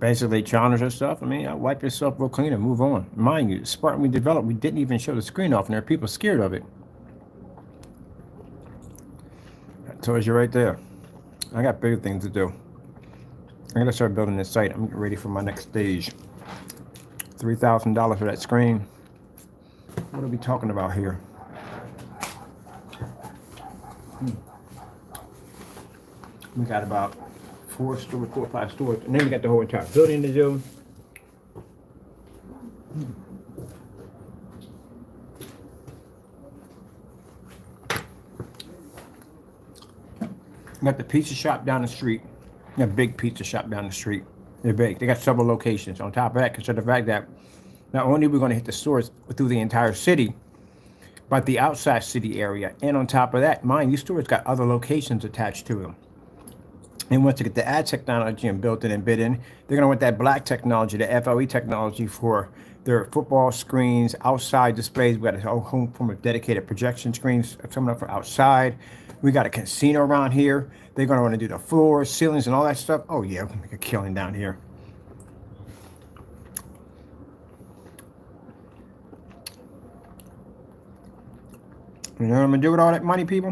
basically challenge your stuff, I mean, wipe yourself real clean and move on. Mind you, Spartan we developed, we didn't even show the screen off, and there are people scared of it. That tells you right there. I got bigger things to do. I'm gonna start building this site. I'm getting ready for my next stage. $3,000 for that screen. What are we talking about here? We got about 4 or 5 stores, and then we got the whole entire building to do. We got the pizza shop down the street. A big pizza shop down the street. They're big. They got several locations. On top of that, consider the fact that not only are we going to hit the stores through the entire city, but the outside city area. And on top of that, mind you, stores got other locations attached to them. And once they get the ad technology and built in and bid in, they're going to want that black technology, the FLE technology for their football screens, outside displays. We got a whole home form of dedicated projection screens coming up for outside. We got a casino around here. They're going to want to do the floors, ceilings, and all that stuff. Oh, yeah, we're going to make a killing down here. You know what I'm going to do with all that money, people?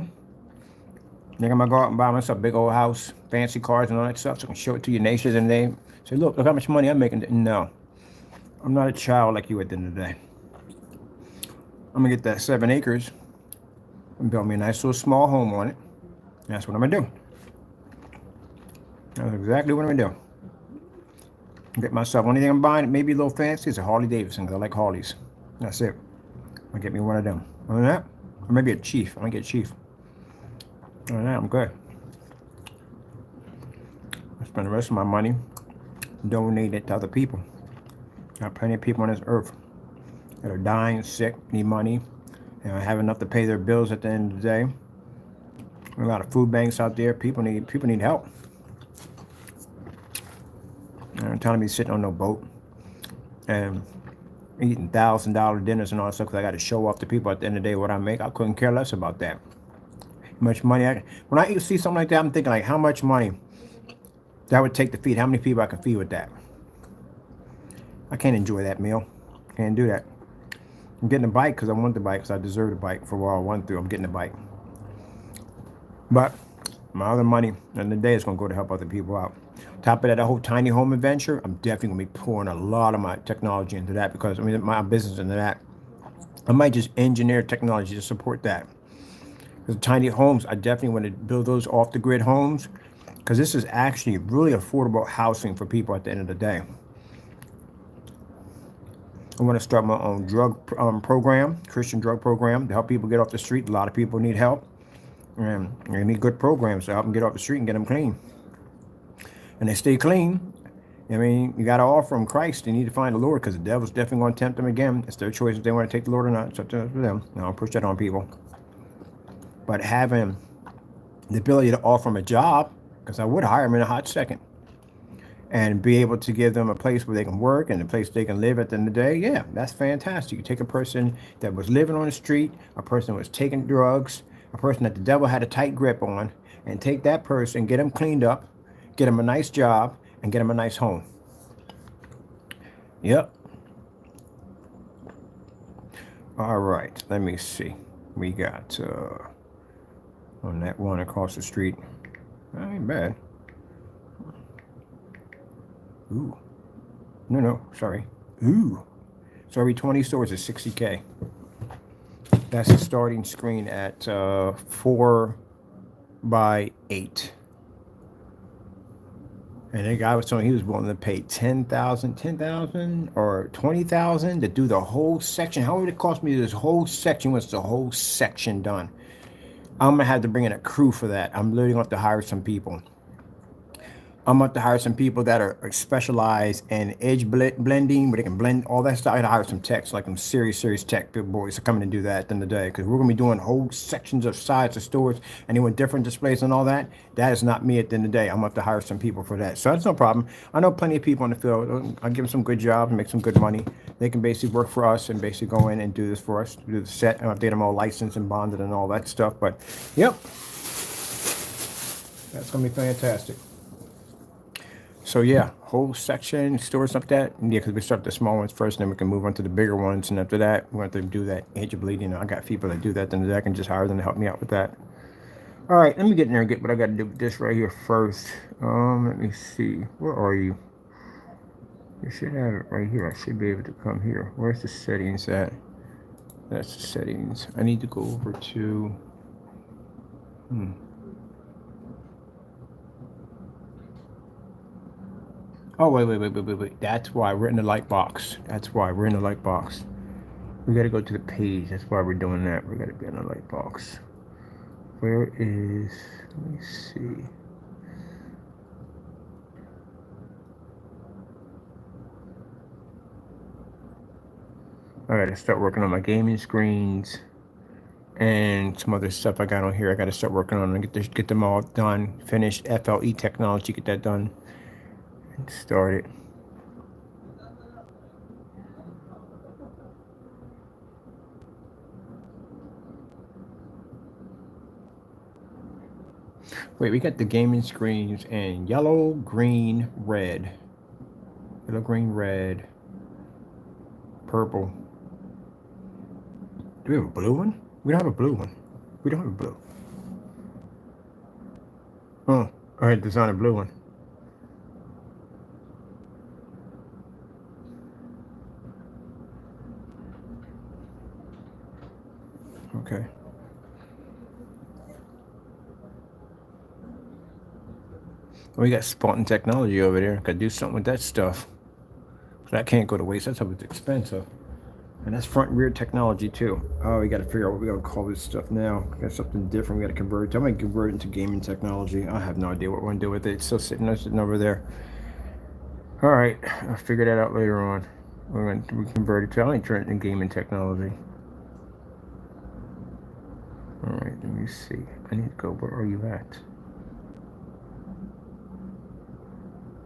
Think I'm going to go out and buy myself a big old house, fancy cars, and all that stuff, so I can show it to your nations and they say, look how much money I'm making. No, I'm not a child like you at the end of the day. I'm going to get that 7 acres and build me a nice little small home on it. And that's what I'm going to do. That's exactly what I'm going to do. Get myself, only thing I'm buying, maybe a little fancy, is a Harley Davidson, because I like Harleys. That's it. I'm going to get me one of them. Other than that, or maybe a Chief. I'm going to get a Chief. Other than that, I'm good. I spend the rest of my money donating it to other people. There are plenty of people on this earth that are dying, sick, need money, and have enough to pay their bills at the end of the day. There are a lot of food banks out there. People need help. I'm telling me sitting on no boat and eating $1,000 dinners and all that stuff because I got to show off to people at the end of the day what I make. I couldn't care less about that. How much money when I see something like that, I'm thinking like how much money that would take to feed, how many people I can feed with that. I can't enjoy that meal. Can't do that. I'm getting a bike because I want the bike, because I deserve the bike for what I went through. I'm getting a bike. But my other money at the end of the day is going to go to help other people out. Top of that, whole tiny home adventure, I'm definitely going to be pouring a lot of my technology into that, because I mean my business into that. I might just engineer technology to support that. The tiny homes, I definitely want to build those off the grid homes, because this is actually really affordable housing for people at the end of the day. I want to start my own drug program, Christian drug program, to help people get off the street. A lot of people need help, and they need good programs to help them get off the street and get them clean. And they stay clean. I mean, you got to offer them Christ. They need to find the Lord, because the devil's definitely going to tempt them again. It's their choice if they want to take the Lord or not. It's up to them. I don't push that on people. But having the ability to offer them a job, because I would hire them in a hot second, and be able to give them a place where they can work and a place they can live at the end of the day, yeah, that's fantastic. You take a person that was living on the street, a person that was taking drugs, a person that the devil had a tight grip on, and take that person, get them cleaned up, get them a nice job, and get them a nice home. Yep. All right, let me see. We got on that one across the street. That ain't bad. Ooh. No, sorry. Ooh. So every 20 stores is 60K. That's a starting screen at 4 by 8. And the guy was telling me he was willing to pay 10,000 or 20,000 to do the whole section. How would it cost me this whole section once the whole section done? I'm gonna have to bring in a crew for that. I'm literally going to have to hire some people. I'm going to hire some people that are specialized in edge blending, where they can blend all that stuff. I got to hire some techs, like some serious tech boys to come in and do that at the end of the day, because we're going to be doing whole sections of sides of stores and doing different displays and all that. That is not me at the end of the day. I'm going to have to hire some people for that. So that's no problem. I know plenty of people in the field. I'll give them some good jobs and make some good money. They can basically work for us and basically go in and do this for us, do the set, and update them all licensed and bonded and all that stuff. But, yep, that's going to be fantastic. So yeah, whole section, stores like that. Yeah, because we start with the small ones first, and then we can move on to the bigger ones. And after that, we want to do that edge bleeding. I got people that do that, then I can just hire them to help me out with that. All right, let me get in there and get what I got to do with this right here first. Let me see. Where are you? You should have it right here. I should be able to come here. Where's the settings at? That's the settings. I need to go over to. Oh, wait. That's why we're in the light box. That's why we're in the light box. We got to go to the page. That's why we're doing that. We got to be in the light box. Where is, let me see. I got to start working on my gaming screens and some other stuff I got on here. I got to start working on and get them all done. Finished FLE technology, get that done. Started. Wait, we got the gaming screens in yellow, green, red. Yellow, green, red, purple. Do we have a blue one? We don't have a blue one. We don't have a blue. Oh, I had to design a blue one. Okay. We got Spartan technology over there. Got to do something with that stuff. That can't go to waste. That's how it's expensive. And that's front and rear technology too. Oh, we got to figure out what we got to call this stuff now. We got something different. We got to convert it. I'm going to convert it into gaming technology. I have no idea what we're going to do with it. It's still sitting over there. All right. I'll figure that out later on. We're going to convert it to, I ain't turn it into gaming technology. All right. Let me see. I need to go. Where are you at?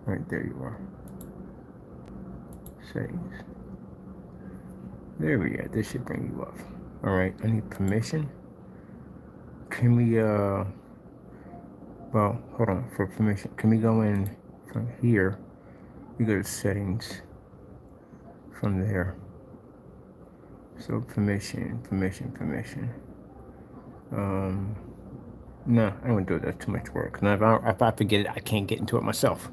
Right there you are. Settings. There we go. This should bring you up. All right. I need permission. Can we, well, hold on. For permission, can we go in from here? We go to settings from there. So permission. No, I don't do it. That's too much work. Now, if I forget it, I can't get into it myself.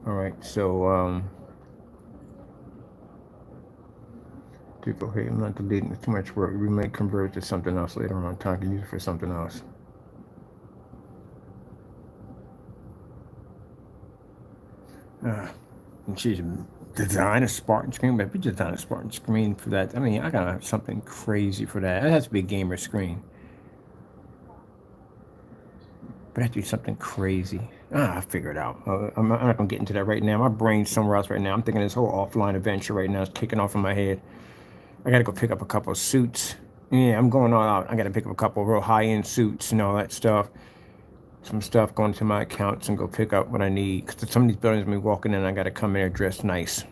All right, so duplicate. I'm not deleting. It's too much work. We may convert it to something else later on. Time to use it for something else. And she's design a Spartan screen, but if you design a Spartan screen for that, I mean, I gotta have something crazy for that. It has to be a gamer screen. But it has to be something crazy. I'll figure it out. I'm not going to get into that right now. My brain's somewhere else right now. I'm thinking this whole offline adventure right now is kicking off in my head. I got to go pick up a couple of suits. Yeah, I'm going all out. I got to pick up a couple of real high-end suits and all that stuff. Some stuff going to my accounts and go pick up what I need. Because some of these buildings, me walking in, I got to come in there dressed nice.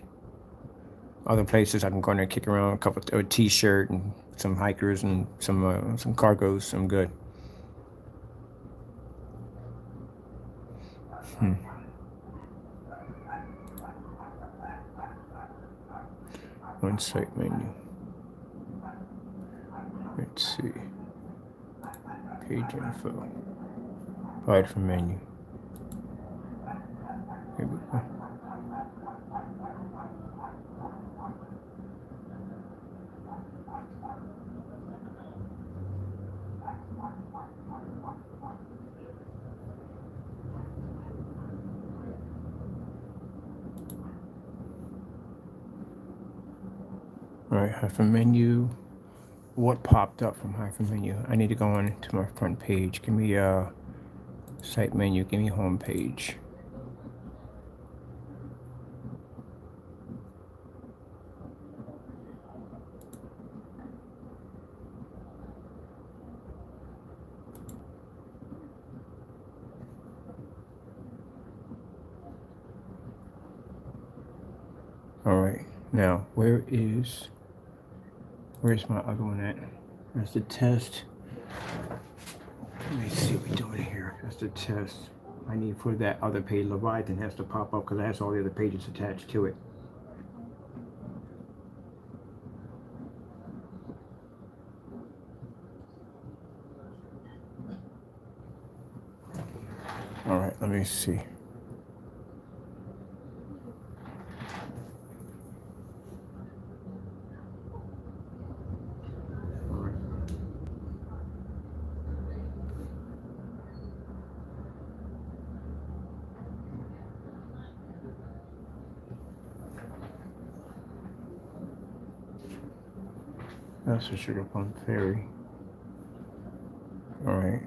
Other places, I can go in there and kick around a t-shirt and some hikers and some cargos. I'm good. On site menu. Let's see. Page info. Applied from menu. Here we go. All right, hyphen menu. What popped up from hyphen menu? I need to go on to my front page. Give me site menu. Give me home page. All right, now where's my other one at? That's the test. Let me see what we're doing here. That's the test. I need for that other page. Leviathan has to pop up because it has all the other pages attached to it. All right, let me see. That's the Sugar Plum Fairy. All right.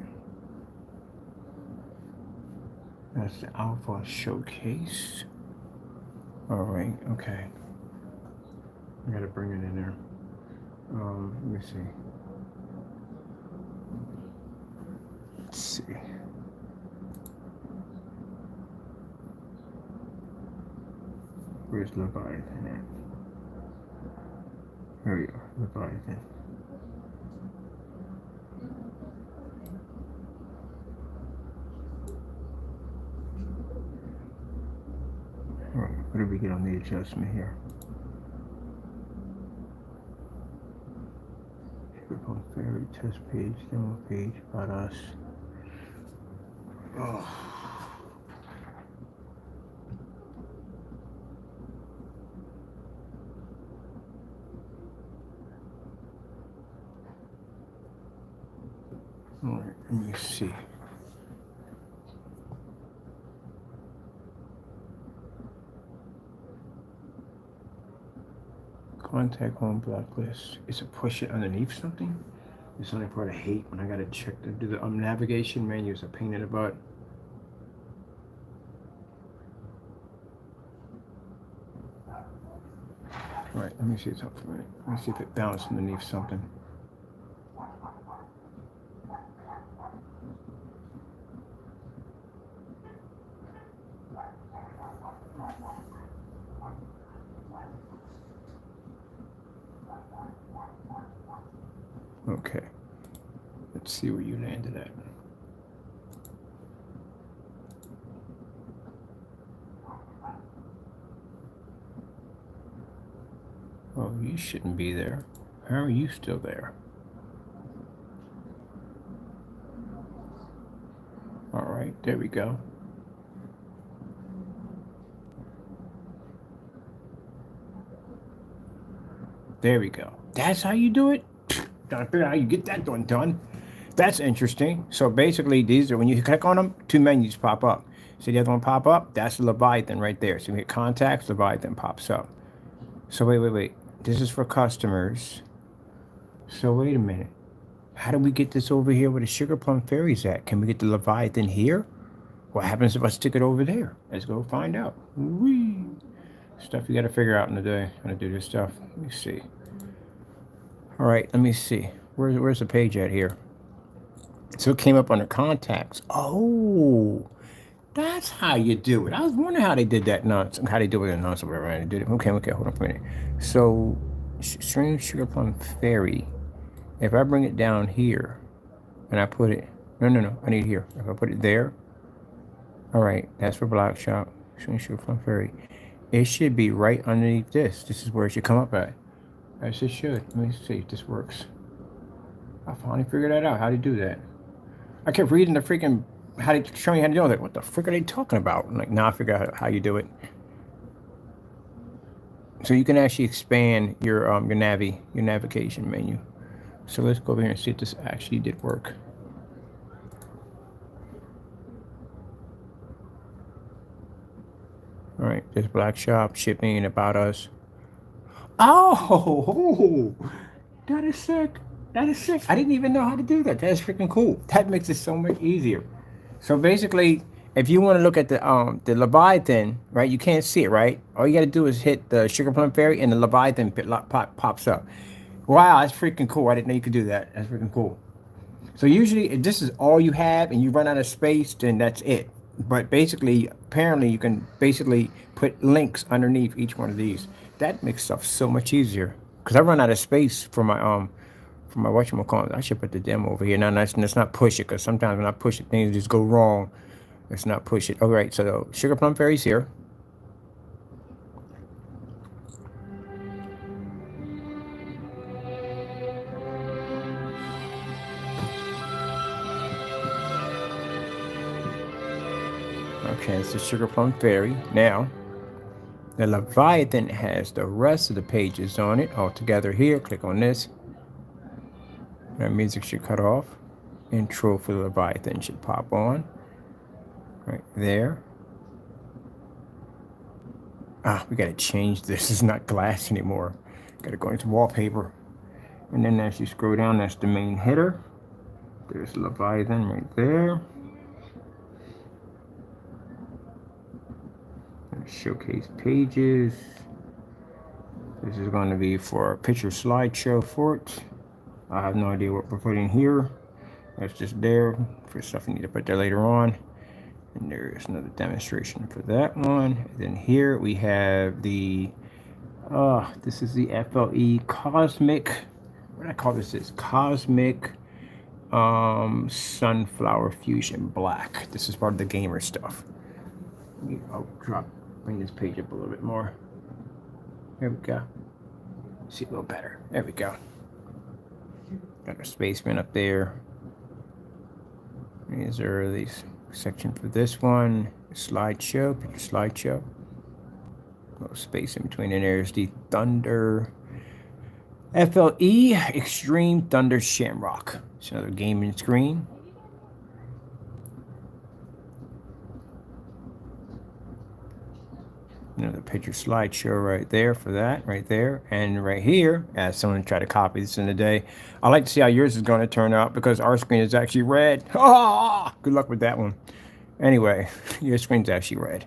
That's the Alpha Showcase. All right, okay. I gotta bring it in there. Let me see. Let's see. Where's Leviathan at? Here we are, Leviathan. All right, what did we get on the adjustment here? Sugar Fairy test page, demo page, about us. Oh. All right, let me see. Contact home blacklist. Is it push it underneath something? It's the only part I hate when I gotta check to do the navigation menu. Is a pain in the butt. All right, let me see something for a minute. Let me see if it bounced underneath something. Okay, let's see where you landed at. Oh, you shouldn't be there. How are you still there? All right, there we go. There we go. That's how you do it? Trying to figure out how you get that done. That's interesting. So basically, these are when you click on them, two menus pop up. So the other one pop up, that's the Leviathan right there. So you hit contacts, Leviathan pops up. So wait. This is for customers. So wait a minute. How do we get this over here where the Sugar Plum Fairy's at? Can we get the Leviathan here? What happens if I stick it over there? Let's go find out. Whee! Stuff you got to figure out in the day. How to do this stuff. Let me see. All right, let me see. Where's the page at here? So it came up under contacts. Oh, that's how you do it. I was wondering how they did that nonsense. How they do it in nonsense, whatever. I did it. Okay, hold on for a minute. So, Stream Sugar Plum Fairy. If I bring it down here, and I put it, no, I need it here. If I put it there, All right, that's for Block Shop. Screenshot from Ferry. It should be right underneath this. This is where it should come up at. As it should. Let me see if this works. I finally figured that out. How to do that. I kept reading the freaking how to show you how to do it. What the frick are they talking about? I'm like, now I figure out how you do it. So you can actually expand your navigation menu. So let's go over here and see if this actually did work. All right, there's Black Shop, shipping, and about us. Oh, that is sick. That is sick. I didn't even know how to do that. That is freaking cool. That makes it so much easier. So basically, if you want to look at the Leviathan, right, you can't see it, right? All you got to do is hit the Sugar Plum Fairy, and the Leviathan pops up. Wow, that's freaking cool. I didn't know you could do that. That's freaking cool. So usually, if this is all you have and you run out of space, then that's it. But basically, apparently, you can basically put links underneath each one of these. That makes stuff so much easier. Because I run out of space for my whatchamacallit. I should put the demo over here. Now let's not push it, because sometimes when I push it, things just go wrong. Let's not push it. All right, so the Sugar Plum Fairy's here. Okay, it's the Sugar Plum Fairy. Now, the Leviathan has the rest of the pages on it all together here. Click on this. That music should cut off. Intro for the Leviathan should pop on. Right there. We gotta change this. It's not glass anymore. Gotta go into wallpaper. And then as you scroll down, that's the main header. There's Leviathan right there. Showcase pages. This is going to be for a picture slideshow for it. I have no idea what we're putting here. That's just there for stuff you need to put there later on. And there's another demonstration for that one. And then here we have the this is the FLE Cosmic, what do I call this? Is Cosmic Sunflower Fusion Black. This is part of the gamer stuff. I'll bring this page up a little bit more. There we go. See a little better. There we go. Got a spaceman up there. These are these section for this one. Slideshow, picture slideshow. A little space in between, and there's the Thunder FLE Extreme Thunder Shamrock. It's another gaming screen. Another picture slideshow right there for that, right there. And right here, as someone tried to copy this in the day, I like to see how yours is going to turn out, because our screen is actually red. Good luck with that one. Anyway, your screen's actually red.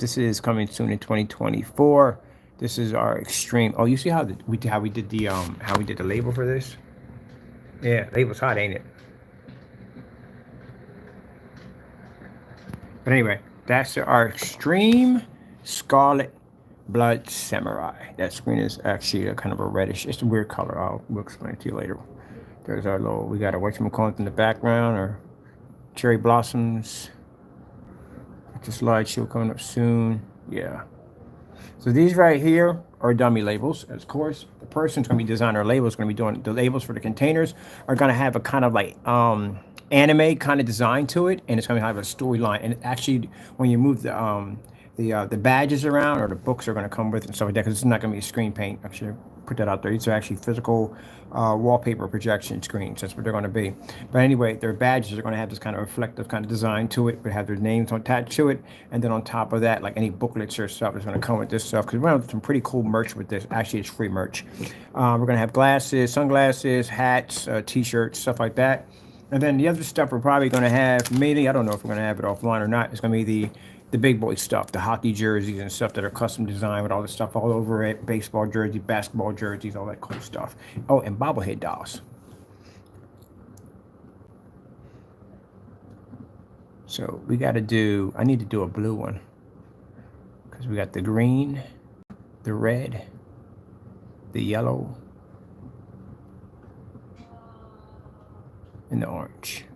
This is coming soon in 2024. This is our extreme. Oh, you see how we did the label for this? Yeah, label's hot, ain't it? But anyway, that's our extreme Scarlet Blood Samurai. That screen is actually a kind of a reddish. It's a weird color. We'll explain it to you later. There's our little. We got a whatchamacallit in the background, or cherry blossoms. The slideshow coming up soon. Yeah. So these right here are dummy labels. Of course, the person's going to be designing our labels. Going to be doing the labels for the containers. Are going to have a kind of like anime kind of design to it, and it's going to have a storyline. And actually, when you move the badges around, or the books are going to come with it and stuff like that, because it's not going to be a screen paint. Actually, put that out there. These are actually physical wallpaper projection screens. That's what they're going to be. But anyway, their badges are going to have this kind of reflective kind of design to it. They have their names attached to it, and then on top of that, like any booklets or stuff is going to come with this stuff, because we're going to have some pretty cool merch with this. Actually, it's free merch. We're going to have glasses, sunglasses, hats, t-shirts, stuff like that. And then the other stuff we're probably going to have, maybe, I don't know if we're going to have it offline or not, it's going to be the big boy stuff, the hockey jerseys and stuff that are custom designed with all the stuff all over it, baseball jerseys, basketball jerseys, all that cool stuff. Oh, and bobblehead dolls. So we got to do, I need to do a blue one, because we got the green, the red, the yellow, and the orange.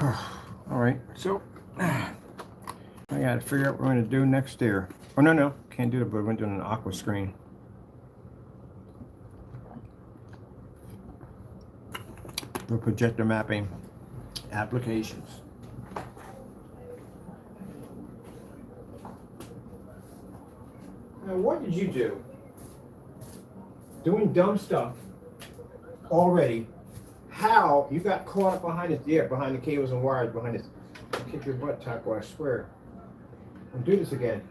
All right, so I got to figure out what we're going to do next there. Oh, no, can't do that, but we're doing an aqua screen. The projector mapping applications. Now, what did you do? Doing dumb stuff already. How you got caught up behind this? Yeah, behind the cables and wires, behind this. Kick your butt, Taco, I swear. I'll do this again.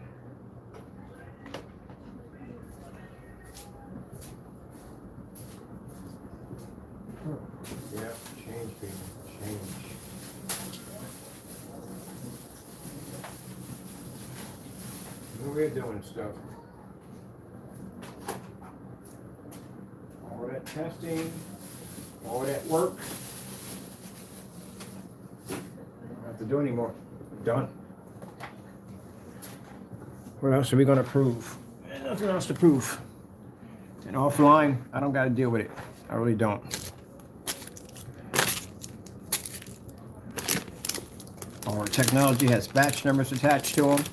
Yeah, change, baby, change. We're doing stuff. All that testing, all that work. I don't have to do anymore. Done. What else are we going to prove? Nothing else to prove. And offline, I don't got to deal with it. I really don't. Our technology has batch numbers attached to them.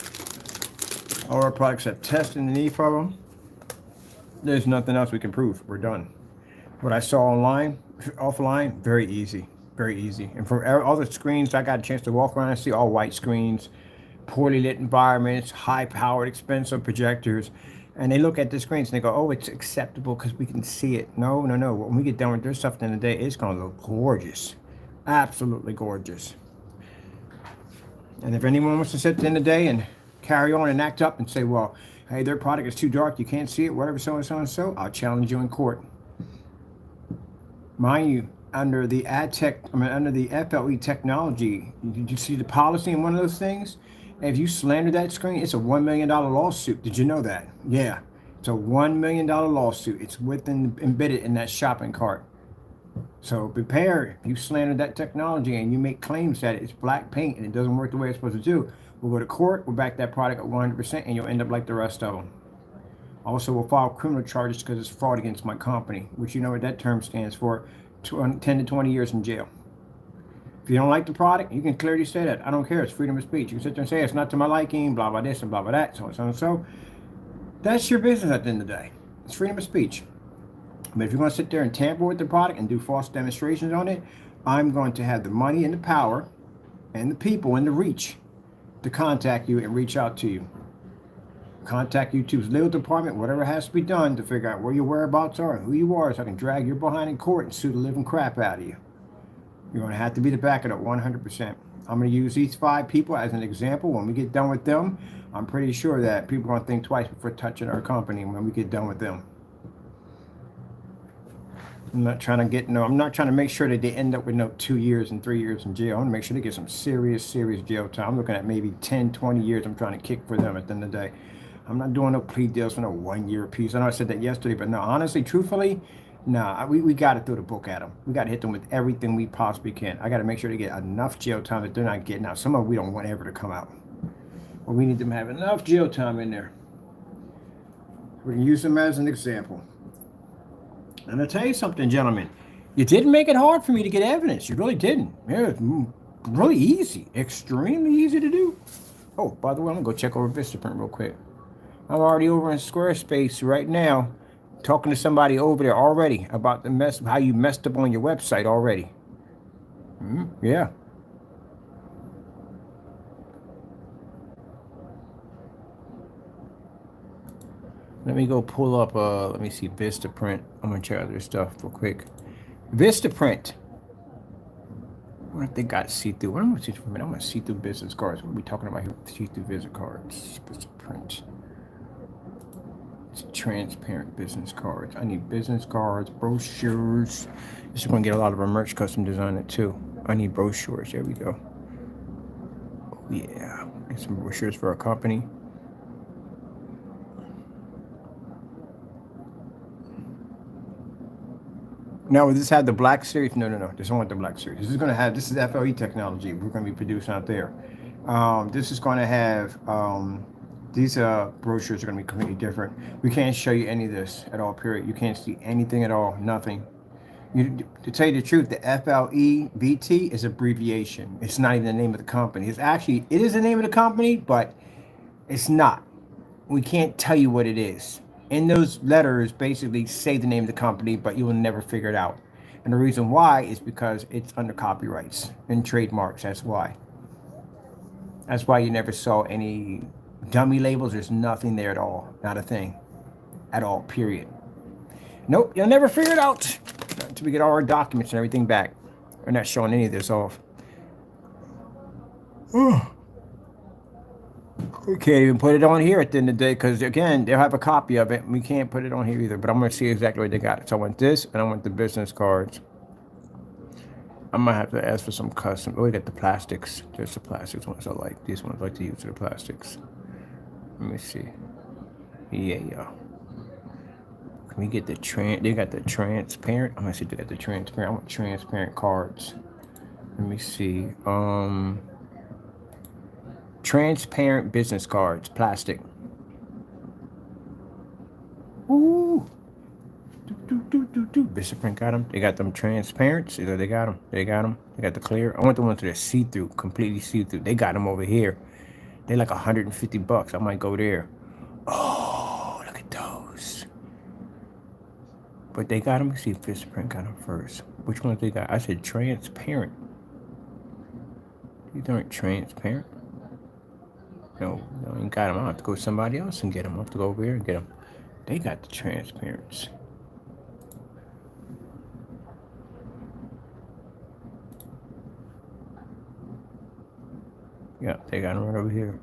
All our products have tests underneath of them. There's nothing else we can prove. We're done. What I saw online, offline, very easy. Very easy. And from all the screens, I got a chance to walk around and see all white screens, poorly lit environments, high-powered, expensive projectors. And they look at the screens and they go, oh, it's acceptable because we can see it. No. When we get done with their stuff at the end of the day, it's going to look gorgeous. Absolutely gorgeous. And if anyone wants to sit at the end of the day and carry on and act up and say, well, hey, their product is too dark, you can't see it, whatever, so and so and so, I'll challenge you in court. Mind you, under the under the FLE technology, did you see the policy in one of those things? If you slander that screen, it's a $1 million lawsuit. Did you know that? Yeah, it's a $1 million lawsuit. It's embedded in that shopping cart. So prepare. If you slander that technology and you make claims that it's black paint and it doesn't work the way it's supposed to do, we'll go to court, we'll back that product at 100%, and you'll end up like the rest of them. Also, we'll file criminal charges because it's fraud against my company, which you know what that term stands for, 10 to 20 years in jail. If you don't like the product, you can clearly say that. I don't care. It's freedom of speech. You can sit there and say it's not to my liking, blah, blah, this and blah, blah, that, so and so and so. That's your business at the end of the day. It's freedom of speech. But if you're going to sit there and tamper with the product and do false demonstrations on it, I'm going to have the money and the power and the people and the reach to contact you and reach out to you. Contact YouTube's legal department, whatever has to be done to figure out where your whereabouts are and who you are so I can drag your behind in court and sue the living crap out of you. You're going to have to be the back of it 100%. I'm going to use these 5 people as an example. When we get done with them, I'm pretty sure that people are going to think twice before touching our company when we get done with them. I'm not trying to make sure that they end up with 2 years and 3 years in jail. I want to make sure they get some serious jail time. I'm looking at maybe 10, 20 years I'm trying to kick for them at the end of the day. I'm not doing no plea deals for no 1 year piece. I know I said that yesterday, but no, honestly, truthfully, we got to throw the book at them. We got to hit them with everything we possibly can. I got to make sure they get enough jail time that they're not getting out. Some of them we don't want ever to come out. But we need them to have enough jail time in there. We can use them as an example. And I'll tell you something, gentlemen. You didn't make it hard for me to get evidence. You really didn't. Yeah, it's really easy. Extremely easy to do. Oh, by the way, I'm going to go check over Vistaprint real quick. I'm already over in Squarespace right now, talking to somebody over there already about how you messed up on your website already. Yeah. Let me go pull up, let me see, Vistaprint. I'm going to check out their stuff real quick. Vistaprint. What if they got see-through? What am I going to see for a minute? I'm going to see-through business cards. What are we talking about here? See-through visit cards. Vistaprint. It's transparent business cards. I need business cards, brochures. This is going to get a lot of our merch custom designed too. I need brochures. There we go. Oh, yeah. Get some brochures for our company. Now, will this have the black series? No. This don't want the black series. This is FLE technology we're going to be producing out there. This is going to have, these brochures are going to be completely different. We can't show you any of this at all, period. You can't see anything at all, nothing. To tell you the truth, the FLEBT is abbreviation. It's not even the name of the company. It is the name of the company, but it's not. We can't tell you what it is. And those letters basically say the name of the company, but you will never figure it out. And the reason why is because it's under copyrights and trademarks. That's why. That's why you never saw any dummy labels. There's nothing there at all. Not a thing. At all, period. Nope, you'll never figure it out until we get all our documents and everything back. We're not showing any of this off. We can't even put it on here at the end of the day because, again, they'll have a copy of it. We can't put it on here either, but I'm going to see exactly what they got. So I want this, and I want the business cards. I might have to ask for some custom. Oh, we got the plastics. There's the plastics ones I like. These ones I like to use the plastics. Let me see. Yeah. Can we get the they got the transparent. I'm going to see if they got the transparent. I want transparent cards. Let me see. Transparent business cards, plastic. Ooh. Vistaprint got them. They got them transparents. They got them. They got the clear. I want the ones that are see-through, completely see-through. They got them over here. They're like $150. I might go there. Oh, look at those. But they got them. Let's see if Vistaprint got them first. Which ones they got? I said transparent. These aren't transparent. No, I ain't got them. I'll have to go to somebody else and get them. I'll have to go over here and get them. They got the transparents. Yeah, they got them right over here.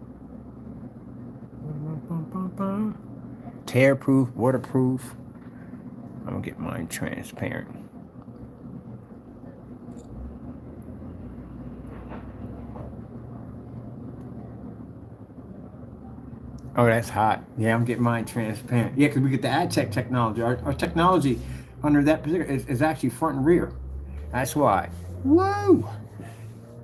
Tear-proof, waterproof. I'm gonna get mine transparent. Oh, that's hot. Yeah, I'm getting mine transparent. Yeah, because we get the AdTech technology. Our technology under that particular is actually front and rear. That's why. Woo!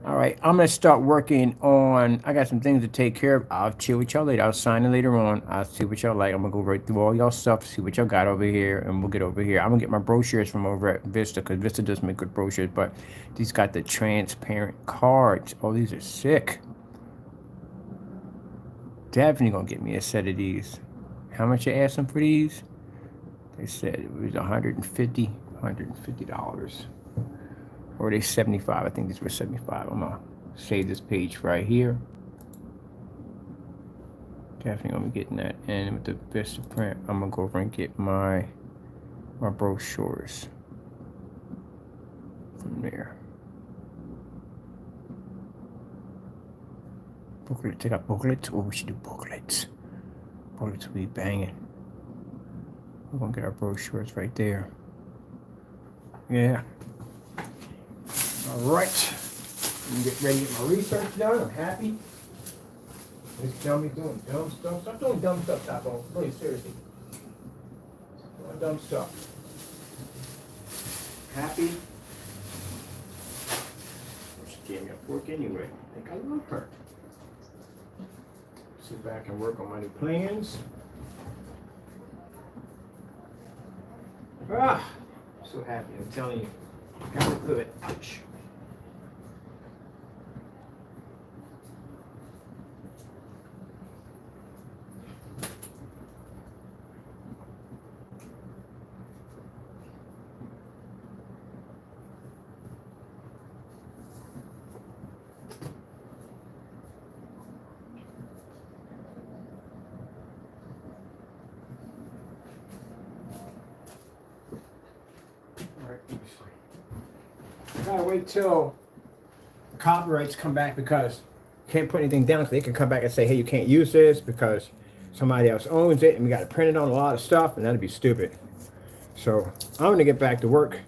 All right, I'm going to start working on, I got some things to take care of. I'll chill with y'all later. I'll sign it later on. I'll see what y'all like. I'm going to go right through all y'all stuff, see what y'all got over here, and we'll get over here. I'm going to get my brochures from over at Vista, because Vista does make good brochures, but these got the transparent cards. Oh, these are sick. Definitely going to get me a set of these. How much you asking for these? They said it was $150. Or are they 75? I think these were 75. I'm gonna save this page right here. Definitely gonna be getting that. And with the Vistaprint, I'm gonna go over and get my brochures from there. Booklets. They got booklets. Oh, we should do booklets. Booklets will be banging. We're gonna get our brochures right there. Yeah. All right, I'm get ready to get my research done. I'm happy. This dummy's doing dumb stuff. Stop doing dumb stuff, Taco. Really, seriously. Doing dumb stuff. Happy. She gave me a fork anyway. I think I love her. Sit back and work on my new plans. Ah, so happy. I'm telling you. Got it good. Ouch. I gotta wait till copyrights come back because you can't put anything down, so they can come back and say, hey, you can't use this because somebody else owns it and we got to print it on a lot of stuff, and that'd be stupid. So I'm gonna get back to work.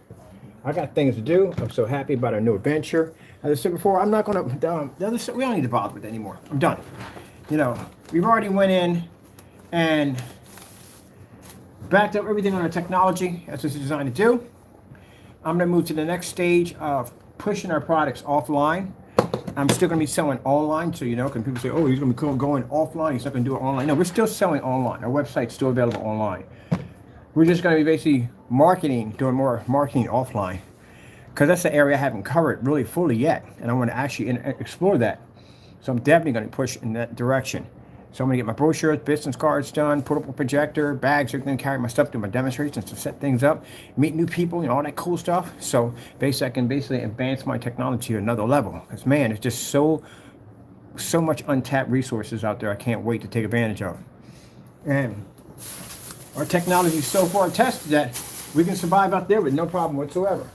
I got things to do. I'm so happy about our new adventure. As I said before, I'm not gonna the other stuff, we don't need to bother with it anymore. I'm done. You know, we've already went in and backed up everything on our technology as it's designed to do. I'm going to move to the next stage of pushing our products offline. I'm still going to be selling online, so you know, because people say, oh, he's going to be going offline, he's not going to do it online. No, we're still selling online. Our website's still available online. We're just going to be basically doing more marketing offline, because that's the area I haven't covered really fully yet, and I want to actually explore that. So I'm definitely going to push in that direction. So I'm going to get my brochures, business cards done, put up a projector, bags, so I can carry my stuff, do my demonstrations to set things up, meet new people, all that cool stuff. So basically I can advance my technology to another level. Because man, it's just so much untapped resources out there I can't wait to take advantage of. And our technology is so far tested that we can survive out there with no problem whatsoever.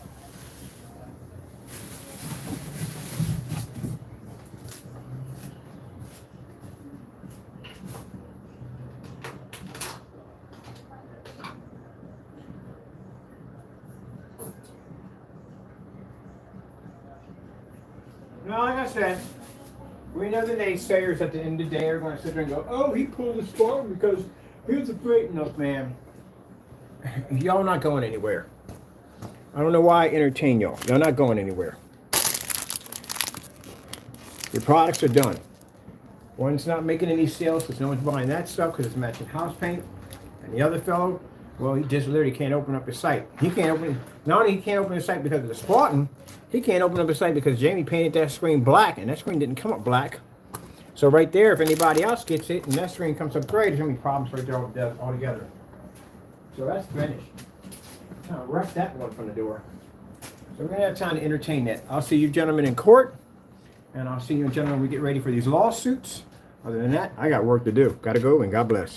Now, like I said, we know the naysayers at the end of the day are going to sit there and go, oh, he pulled the Spartan because he was afraid. No, man. Y'all not going anywhere. I don't know why I entertain y'all. Y'all not going anywhere. Your products are done. One's not making any sales because no one's buying that stuff because it's matching house paint. And the other fellow, well, he just literally can't open up his site. He can't open, not only he can't open his site because of the Spartan, he can't open up his site because Jamie painted that screen black, and that screen didn't come up black. So right there, if anybody else gets it and that screen comes up gray, there's going to be problems right there altogether. So that's finished. I'm trying to rush that one from the door. So we're going to have time to entertain that. I'll see you gentlemen in court, and I'll see you gentlemen when we get ready for these lawsuits. Other than that, I got work to do. Got to go, and God bless.